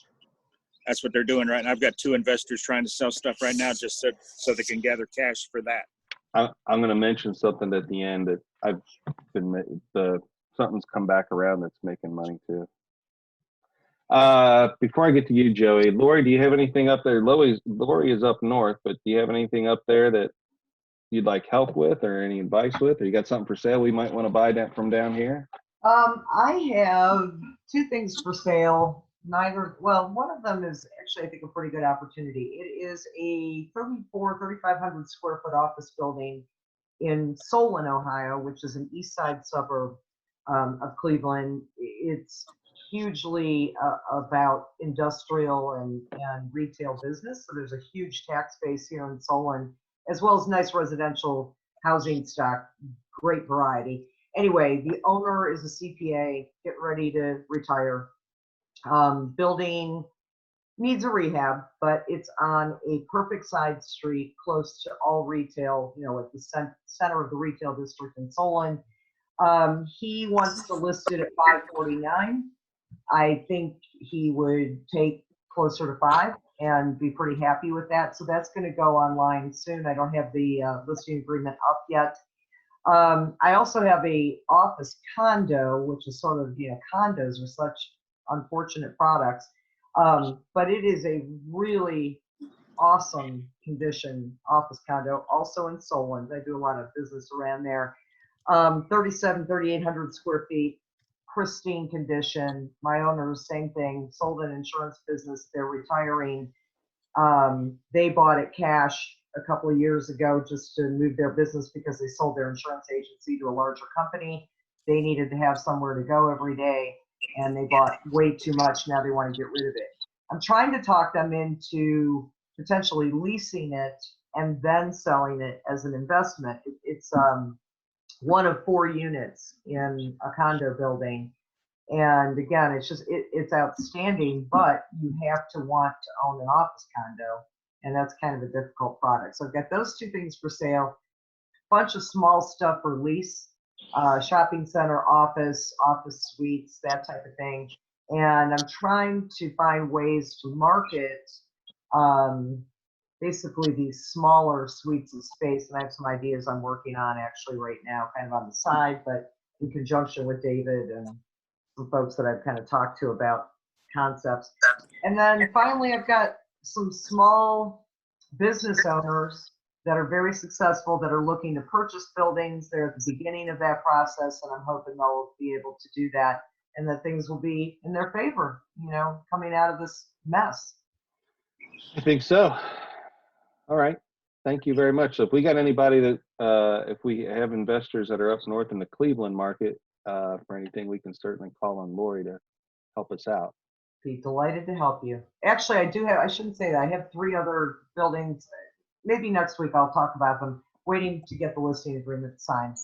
That's what they're doing right now. I've got 2 investors trying to sell stuff right now just so they can gather cash for that. I'm going to mention something at the end that I've been something's come back around that's making money too. Before I get to you, Joey, Lori, do you have anything up there? Lori is up north, but do you have anything up there that you'd like help with or any advice with, or you got something for sale we might want to buy from down here? I have 2 things for sale. One of them is actually, I think, a pretty good opportunity. It is a 3,500 square foot office building in Solon, Ohio, which is an east side suburb of Cleveland. It's hugely about industrial and retail business. So there's a huge tax base here in Solon, as well as nice residential housing stock, great variety. Anyway, the owner is a CPA, getting ready to retire. Building needs a rehab, but it's on a perfect side street, close to all retail, at the center of the retail district in Solon. He wants to list it at $549. I think he would take closer to 5 and be pretty happy with that. So that's going to go online soon. I don't have the listing agreement up yet. I also have a office condo, which is sort of, condos are such unfortunate products. But it is a really awesome condition office condo, also in Solon. I do a lot of business around there. 3,800 square feet, pristine condition. My owner, same thing, sold an insurance business. They're retiring. They bought it cash a couple of years ago just to move their business because they sold their insurance agency to a larger company. They needed to have somewhere to go every day, and they bought way too much. Now they want to get rid of it. I'm trying to talk them into potentially leasing it and then selling it as an investment. It's one of 4 units in a condo building. And again, it's outstanding, but you have to want to own an office condo, and that's kind of a difficult product. So I've got those 2 things for sale, bunch of small stuff for lease, shopping center, office suites, that type of thing. And I'm trying to find ways to market basically these smaller suites of space. And I have some ideas I'm working on actually right now, kind of on the side, but in conjunction with David and some folks that I've kind of talked to about concepts. And then finally, I've got some small business owners that are very successful that are looking to purchase buildings. They're at the beginning of that process, and I'm hoping they'll be able to do that and that things will be in their favor, coming out of this mess. I think so. All right. Thank you very much. So if we got anybody that, if we have investors that are up north in the Cleveland market for anything, we can certainly call on Lori to help us out. Be delighted to help you. Actually, I shouldn't say that. I have 3 other buildings. Maybe next week I'll talk about them, waiting to get the listing agreement signed.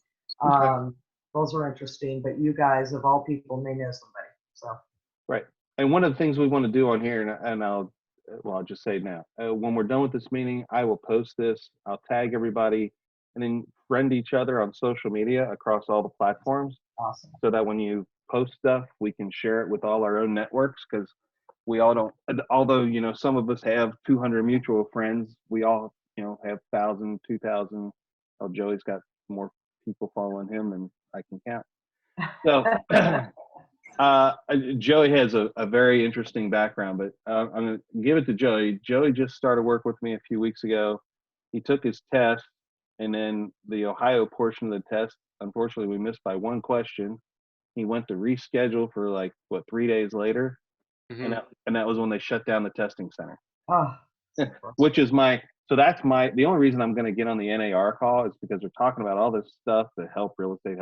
Okay. Those are interesting, but you guys, of all people, may know somebody. So. Right. And one of the things we want to do on here, and I'll just say now, when we're done with this meeting, I will post this. I'll tag everybody and then friend each other on social media across all the platforms. Awesome. So that when you post stuff, we can share it with all our own networks, because we all don't, although, some of us have 200 mutual friends, we all, have 1,000, 2,000. Oh, Joey's got more people following him than I can count. So Joey has a very interesting background, but I'm going to give it to Joey. Joey just started work with me a few weeks ago. He took his test, and then the Ohio portion of the test, unfortunately, we missed by 1 question. He went to reschedule for 3 days later, Mm-hmm. and that was when they shut down the testing center. Oh, Which is the only reason I'm going to get on the NAR call is because they're talking about all this stuff that help real estate,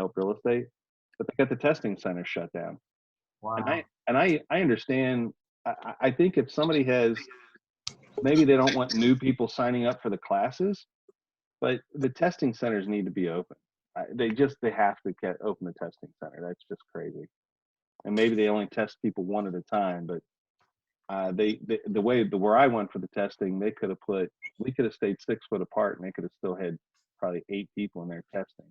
but they got the testing center shut down. wow. And I understand. I think if somebody has, maybe they don't want new people signing up for the classes, but the testing centers need to be open. They have to open the testing center. That's just crazy. And maybe they only test people 1 at a time, but where I went for the testing, we could have stayed 6 foot apart, and they could have still had probably 8 people in there testing.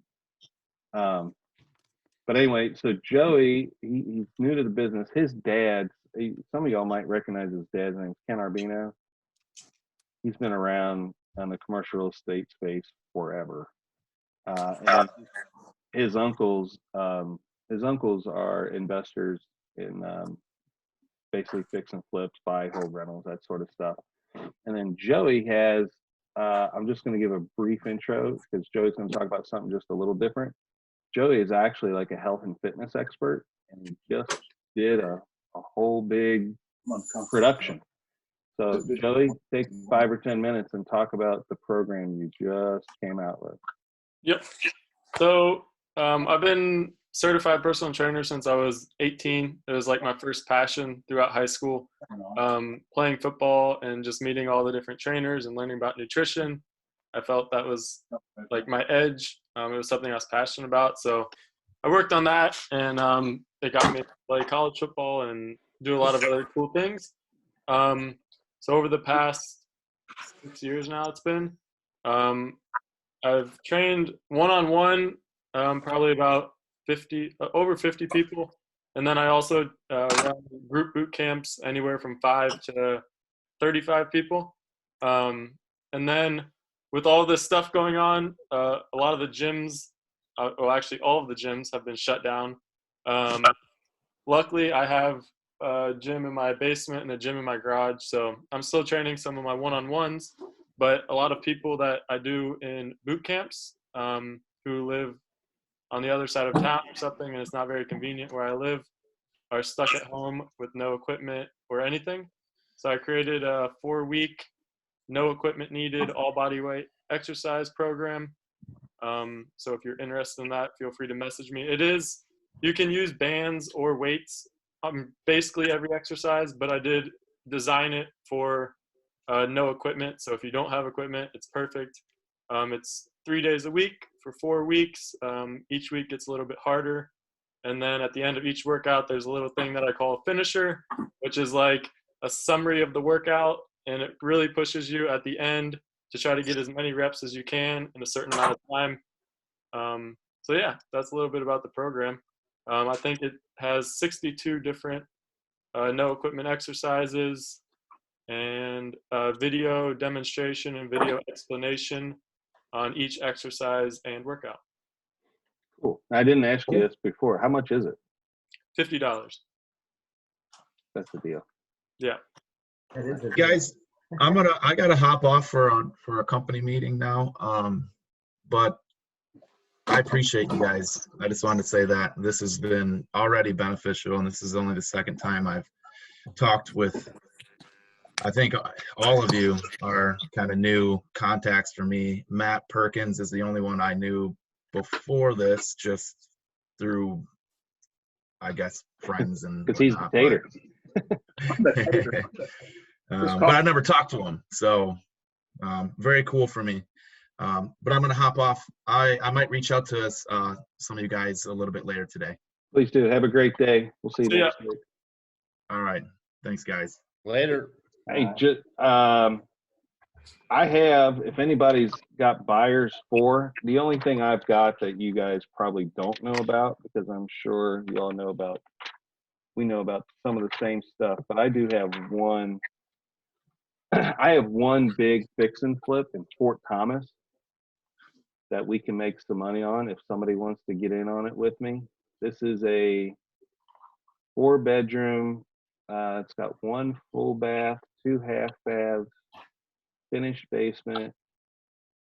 But anyway, so Joey, he's new to the business. His dad, some of y'all might recognize his dad's name, Ken Arbino. He's been around on the commercial real estate space forever. And his uncles are investors in basically fix and flips, buy, hold rentals, that sort of stuff. And then Joey has, I'm just going to give a brief intro because Joey's going to talk about something just a little different. Joey is actually like a health and fitness expert, and he just did a whole big production. So Joey, take 5 or 10 minutes and talk about the program you just came out with. Yep. So I've been certified personal trainer since I was 18. It was like my first passion throughout high school, playing football and just meeting all the different trainers and learning about nutrition. I felt that was like my edge. It was something I was passionate about. So I worked on that, and it got me to play college football and do a lot of other cool things. So over the past 6 years now, it's been, I've trained one-on-one, probably about over 50 people. And then I also run group boot camps, anywhere from 5 to 35 people. And then with all this stuff going on, a lot of the gyms, actually all of the gyms have been shut down. Luckily, I have a gym in my basement and a gym in my garage. So I'm still training some of my one-on-ones, but a lot of people that I do in boot camps who live on the other side of town or something, and it's not very convenient where I live, are stuck at home with no equipment or anything. So I created a 4-week, no equipment needed, all body weight exercise program. So if you're interested in that, feel free to message me. You can use bands or weights basically every exercise, but I did design it for no equipment. So if you don't have equipment, it's perfect. It's 3 days a week for 4 weeks. Each week gets a little bit harder. And then at the end of each workout, there's a little thing that I call a finisher, which is like a summary of the workout. And it really pushes you at the end to try to get as many reps as you can in a certain amount of time. So yeah, that's a little bit about the program. I think it has 62 different no equipment exercises and video demonstration and video explanation on each exercise and workout. Cool. I didn't ask you this before. How much is it? $50. That's the deal. Yeah. That is a Guys, I gotta hop off for a company meeting now. But I appreciate you guys. I just wanted to say that this has been already beneficial, and this is only the second time I've talked with. I think all of you are kind of new contacts for me. Matt Perkins is the only one I knew before this, just through, I guess, friends and Because he's the tater. but I never talked to him, so very cool for me. But I'm gonna hop off. I might reach out to some of you guys a little bit later today. Please do. Have a great day. We'll see you See ya. next week. All right, thanks, guys. Later. Hey, I have, if anybody's got buyers for, the only thing I've got that you guys probably don't know about, because I'm sure you all know about, we know about some of the same stuff, but I do have one. I have one big fix and flip in Fort Thomas that we can make some money on if somebody wants to get in on it with me. This is a 4-bedroom. It's got 1 full bath, 2 half baths, finished basement.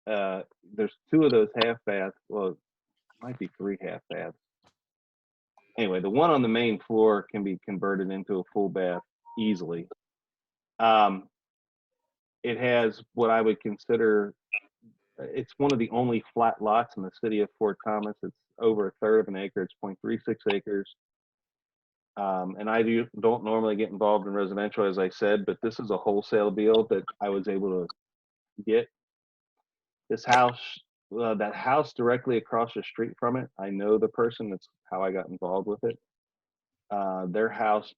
There's 2 of those half baths. Well, it might be 3 half baths. Anyway, the one on the main floor can be converted into a full bath easily. It has what I would consider, it's one of the only flat lots in the city of Fort Thomas. It's over 1/3 of an acre. It's 0.36 acres. And I don't normally get involved in residential, as I said, but this is a wholesale deal that I was able to get. This house, that house directly across the street from it, I know the person. That's how I got involved with it. Their house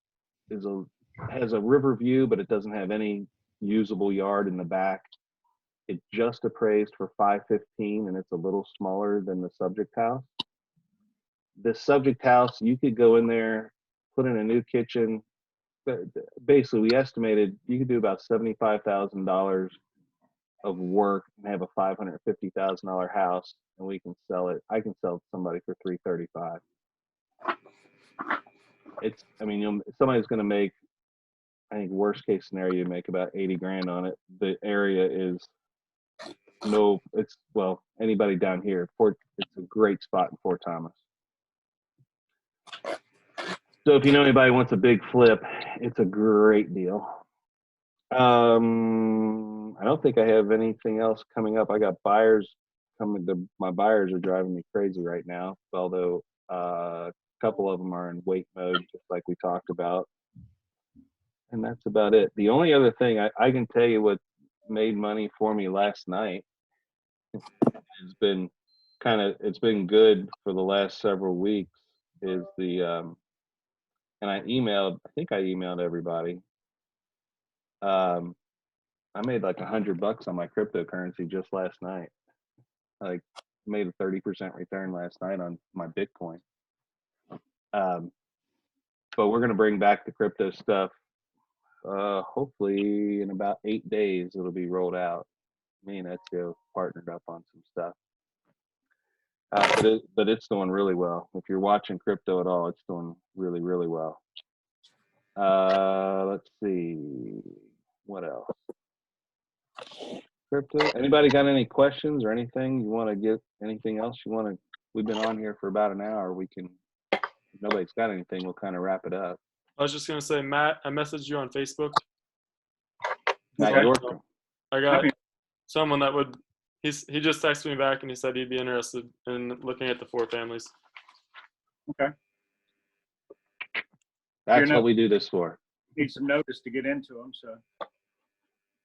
has a river view, but it doesn't have any usable yard in the back. It just appraised for $515, and it's a little smaller than the subject house. The subject house, you could go in there, put in a new kitchen. Basically, we estimated you could do about $75,000 of work and have a $550,000 house, and we can sell it. I can sell it to somebody for $335. I mean, somebody's going to make, I think worst case scenario, you make about 80 grand on it. The area is anybody down here, it's a great spot in Fort Thomas. So if you know anybody who wants a big flip, it's a great deal. I don't think I have anything else coming up. I got buyers coming. My buyers are driving me crazy right now, although a couple of them are in wait mode, just like we talked about. And that's about it. The only other thing I can tell you what made money for me last night, it's been good for the last several weeks, is and I think I emailed everybody. I made like $100 on my cryptocurrency just last night. Like made a 30% return last night on my Bitcoin. But we're gonna bring back the crypto stuff. Hopefully in about 8 days it'll be rolled out. Me and Ezio partnered up on some stuff. But it's doing really well. If you're watching crypto at all, it's doing really, really well. Let's see. What else? Crypto. Anybody got any questions or anything you want to get? Anything else you want to? We've been on here for about an hour. We can. If nobody's got anything, we'll kind of wrap it up. I was just gonna say, Matt, I messaged you on Facebook. Matt Okay. York. I got someone that would. He just texted me back and he said he'd be interested in looking at the 4 families. Okay. That's not- what we do this for. Need some notice to get into them, so.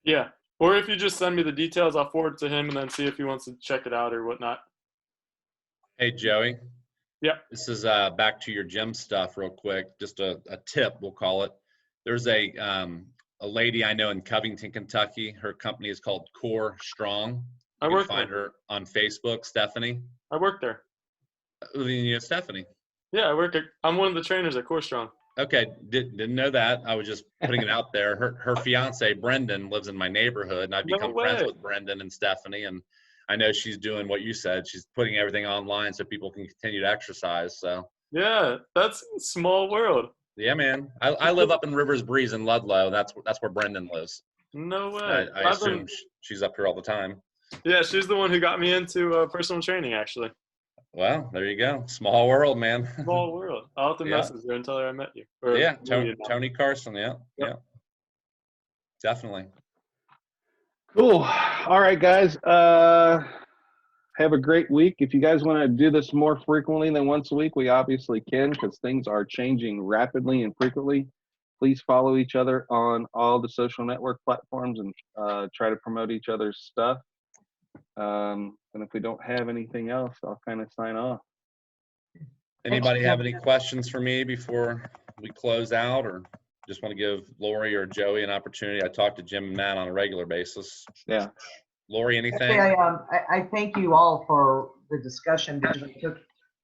Yeah. Or if you just send me the details, I'll forward it to him and then see if he wants to check it out or whatnot. Hey, Joey. Yeah. This is back to your gym stuff real quick. Just a tip, we'll call it. There's a lady I know in Covington, Kentucky. Her company is called Core Strong. I You work can find there. her on Facebook, Stephanie. I work there. You know Stephanie. Yeah, I'm one of the trainers at Core Strong. Okay, didn't know that. I was just putting it out there. Her fiance Brendan lives in my neighborhood, and I've No become friends way. with Brendan and Stephanie. And I know she's doing what you said. She's putting everything online so people can continue to exercise. So Yeah, that's a small world. yeah, man. I live up in Rivers Breeze in Ludlow. That's where Brendan lives. No way. I assume she's up here all the time. Yeah, she's the one who got me into personal training, actually. Well, there you go. Small world, man. Small world. I'll have to Yeah. message her and tell her I met you. Or Yeah, knew you now. Tony Carson. Yeah, Yep. yeah, definitely. Cool. All right, guys. Have a great week. If you guys want to do this more frequently than once a week, we obviously can because things are changing rapidly and frequently. Please follow each other on all the social network platforms and try to promote each other's stuff. And if we don't have anything else, I'll kind of sign off. Anybody have any questions for me before we close out, or just want to give Lori or Joey an opportunity? I talk to Jim and Matt on a regular basis. Yeah. Lori, anything? Actually, I thank you all for the discussion because I took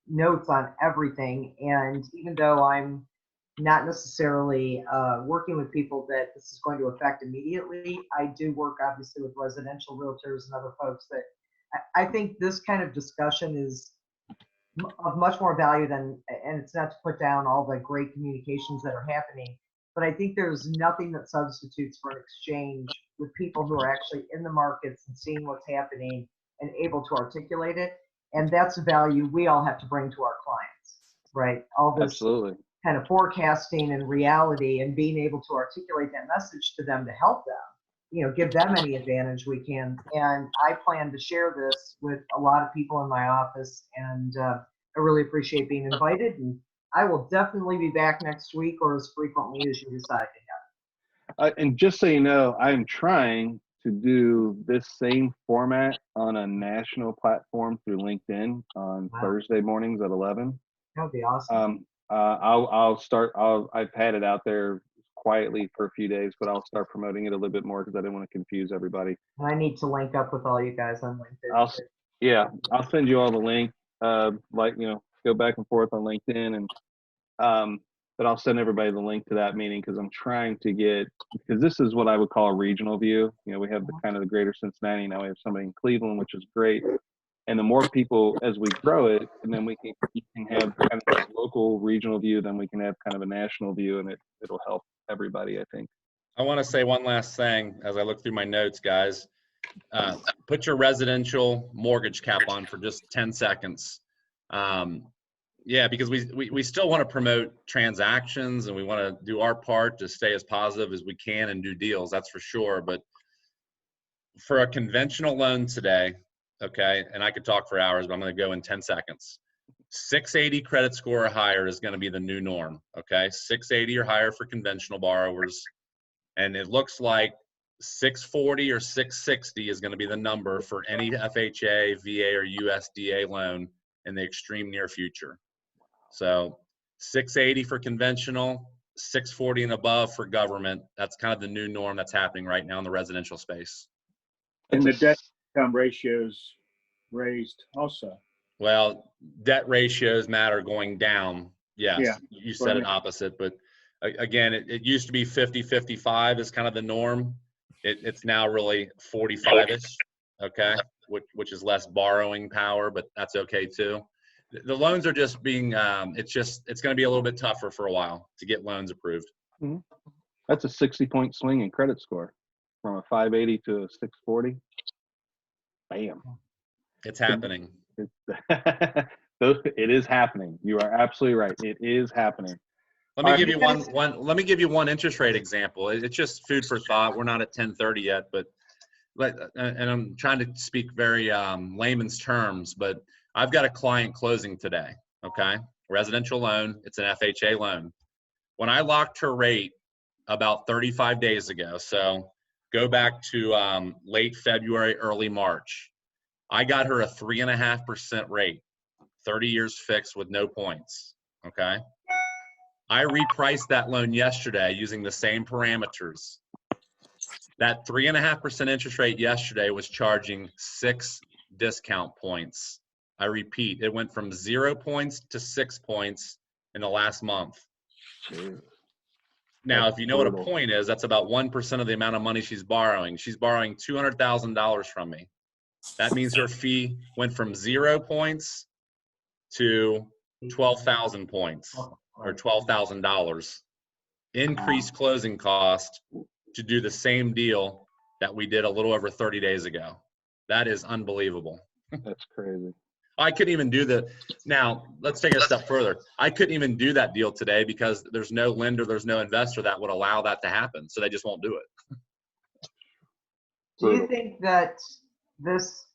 notes on everything. And even though I'm not necessarily working with people that this is going to affect immediately, I do work obviously with residential realtors and other folks that I think this kind of discussion is of much more value than, and it's not to put down all the great communications that are happening, but I think there's nothing that substitutes for an exchange with people who are actually in the markets and seeing what's happening and able to articulate it. And that's a value we all have to bring to our clients, right? All this Absolutely. kind of forecasting and reality and being able to articulate that message to them to help them, you know, give them any advantage we can. And I plan to share this with a lot of people in my office, and I really appreciate being invited. And I will definitely be back next week or as frequently as you decide to have. And just so you know, I'm trying to do this same format on a national platform through LinkedIn on Thursday mornings at 11. That would be awesome. I've had it out there quietly for a few days, but I'll start promoting it a little bit more because I didn't want to confuse everybody. And I need to link up with all you guys on LinkedIn. I'll send you all the link, go back and forth on LinkedIn, and but I'll send everybody the link to that meeting because I'm trying to get, because this is what I would call a regional view. You know, we have the kind of the greater Cincinnati, now we have somebody in Cleveland, which is great. And the more people as we grow it, and then you can have kind of this local regional view, then we can have kind of a national view, and it'll help everybody, I think. I want to say one last thing as I look through my notes, guys. Put your residential mortgage cap on for just 10 seconds. Yeah, because we still want to promote transactions and we want to do our part to stay as positive as we can and do deals, that's for sure. But for a conventional loan today, okay, and I could talk for hours, but I'm going to go in 10 seconds. 680 credit score or higher is going to be the new norm, okay? 680 or higher for conventional borrowers. And it looks like 640 or 660 is going to be the number for any FHA, VA, or USDA loan in the extreme near future. So 680 for conventional, 640 and above for government. That's kind of the new norm that's happening right now in the residential space. And the debt income ratios raised also. Well, debt ratios, Matt, are going down. Yes, Yeah, you said it opposite, but again, it used to be 50-55 is kind of the norm. It's now really 45-ish, okay, which is less borrowing power, but that's okay too. The loans are just being, it's going to be a little bit tougher for a while to get loans approved. Mhm. That's a 60-point swing in credit score from a 580 to a 640. Bam. It's happening. It is happening. You are absolutely right. It is happening. Let me All give right, you you one, guys- let me give you one interest rate example. It's just food for thought. We're not at 10:30 yet, but and I'm trying to speak very layman's terms, but I've got a client closing today, okay? Residential loan, it's an FHA loan. When I locked her rate about 35 days ago, so go back to late February, early March, I got her a 3.5% rate, 30 years fixed with no points, okay? I repriced that loan yesterday using the same parameters. That 3.5% interest rate yesterday was charging 6 discount points. I repeat, it went from 0 points to 6 points in the last month. Jeez. Now, That's if you know what a brutal. point is, that's about 1% of the amount of money she's borrowing. She's borrowing $200,000 from me. That means her fee went from 0 points to 12,000 points or $12,000. Increased closing cost to do the same deal that we did a little over 30 days ago. That is unbelievable. That's crazy. I couldn't even do now let's take it a step further. I couldn't even do that deal today because there's no lender, there's no investor that would allow that to happen. So they just won't do it. Do you Brutal. think that this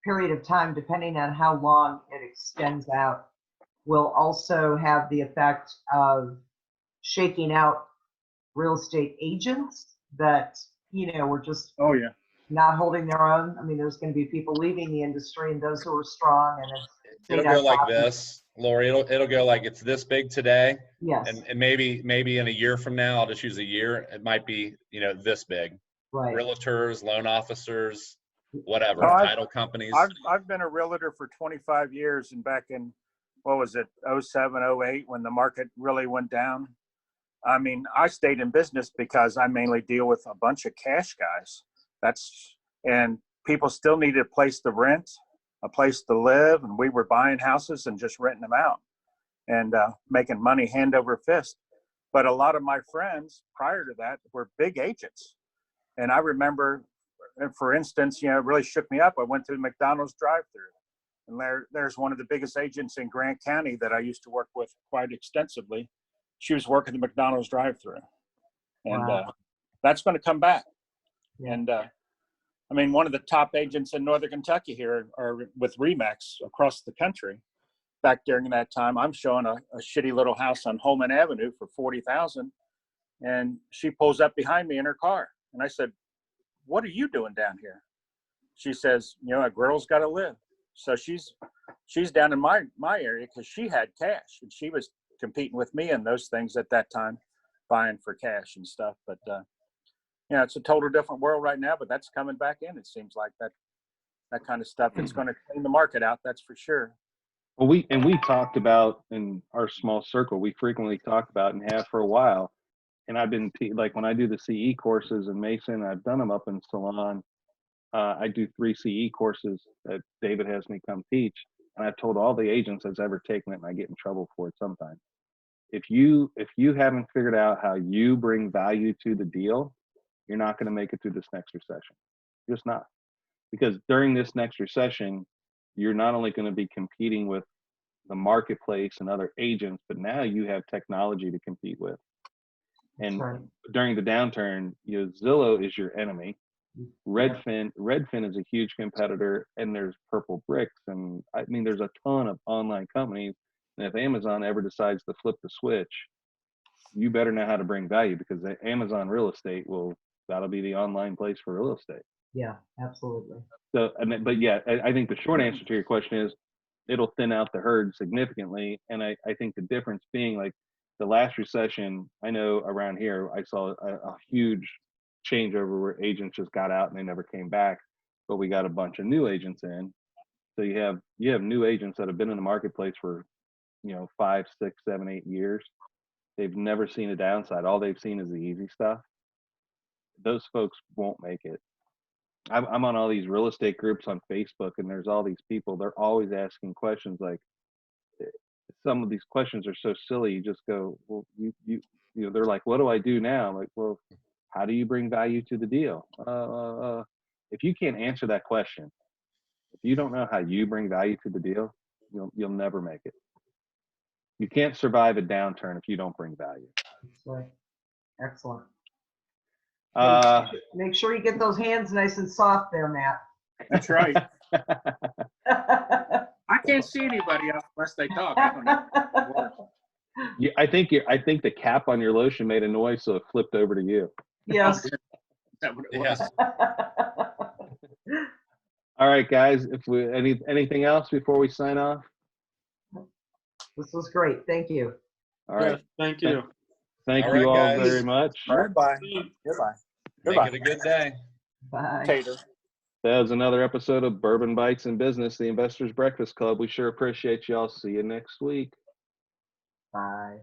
period of time, depending on how long it extends out, will also have the effect of shaking out real estate agents that, were just Oh, yeah. not holding their own? I mean, there's going to be people leaving the industry and those who are strong and have It'll stayed on go like top. this, Lori. It'll go like it's this big today. Yes, And maybe in a year from now, I'll just use a year. It might be, this big. right. Realtors, loan officers, whatever, No, title companies. I've been a realtor for 25 years, and back in, what was it, 07, 08, when the market really went down. I mean, I stayed in business because I mainly deal with a bunch of cash guys. And people still needed a place to rent, a place to live, and we were buying houses and just renting them out and making money hand over fist. But a lot of my friends prior to that were big agents. And I remember, for instance, it really shook me up. I went to the McDonald's drive-thru, and there's one of the biggest agents in Grant County that I used to work with quite extensively. She was working the McDonald's drive-thru, and Wow. that's going to come back. Yeah. And I mean, one of the top agents in Northern Kentucky here are with Remax across the country. Back during that time, I'm showing a shitty little house on Holman Avenue for $40,000, and she pulls up behind me in her car, and I said, "What are you doing down here?" She says, "A girl's got to live." So she's down in my area because she had cash, and she was competing with me in those things at that time, buying for cash and stuff. But it's a total different world right now. But that's coming back in. It seems like that kind of stuff. It's going to clean the market out. That's for sure. Well, we talked about in our small circle, we frequently talk about and have for a while. And I've been like when I do the CE courses in Mason, I've done them up in Salon. I do 3 CE courses that David has me come teach. And I've told all the agents that's ever taken it, and I get in trouble for it sometimes. If you haven't figured out how you bring value to the deal, you're not going to make it through this next recession. You're just not. Because during this next recession, you're not only going to be competing with the marketplace and other agents, but now you have technology to compete with. And Right. during the downturn, Zillow is your enemy. Redfin is a huge competitor, and there's Purple Bricks, and I mean there's a ton of online companies. And if Amazon ever decides to flip the switch, you better know how to bring value, because the Amazon real estate that'll be the online place for real estate. Yeah, absolutely. So, but yeah, I think the short answer to your question is it'll thin out the herd significantly. And I think the difference being, like the last recession, I know around here, I saw a huge changeover where agents just got out and they never came back, but we got a bunch of new agents in. So you have new agents that have been in the marketplace for 5, 6, 7, 8 years. They've never seen a downside. All they've seen is the easy stuff. Those folks won't make it. I'm on all these real estate groups on Facebook, and there's all these people. They're always asking questions like, some of these questions are so silly. You just go, well, they're like, what do I do now? I'm like, well, how do you bring value to the deal? If you can't answer that question, if you don't know how you bring value to the deal, you'll never make it. You can't survive a downturn if you don't bring value. That's right. Excellent. Make sure you get those hands nice and soft there, Matt. That's right. I can't see anybody else unless they talk. I don't know. I think the cap on your lotion made a noise, so it flipped over to you. Yes. Is that what it was? Yes. All right, guys. If we anything else before we sign off? This was great. Thank you. All right. Thank you. Thank All you right, all guys. very much. Goodbye. Goodbye. Make Goodbye. it a good day. Bye. Tater. That was another episode of Bourbon Bites in Business, the Investors Breakfast Club. We sure appreciate y'all. See you next week. Bye.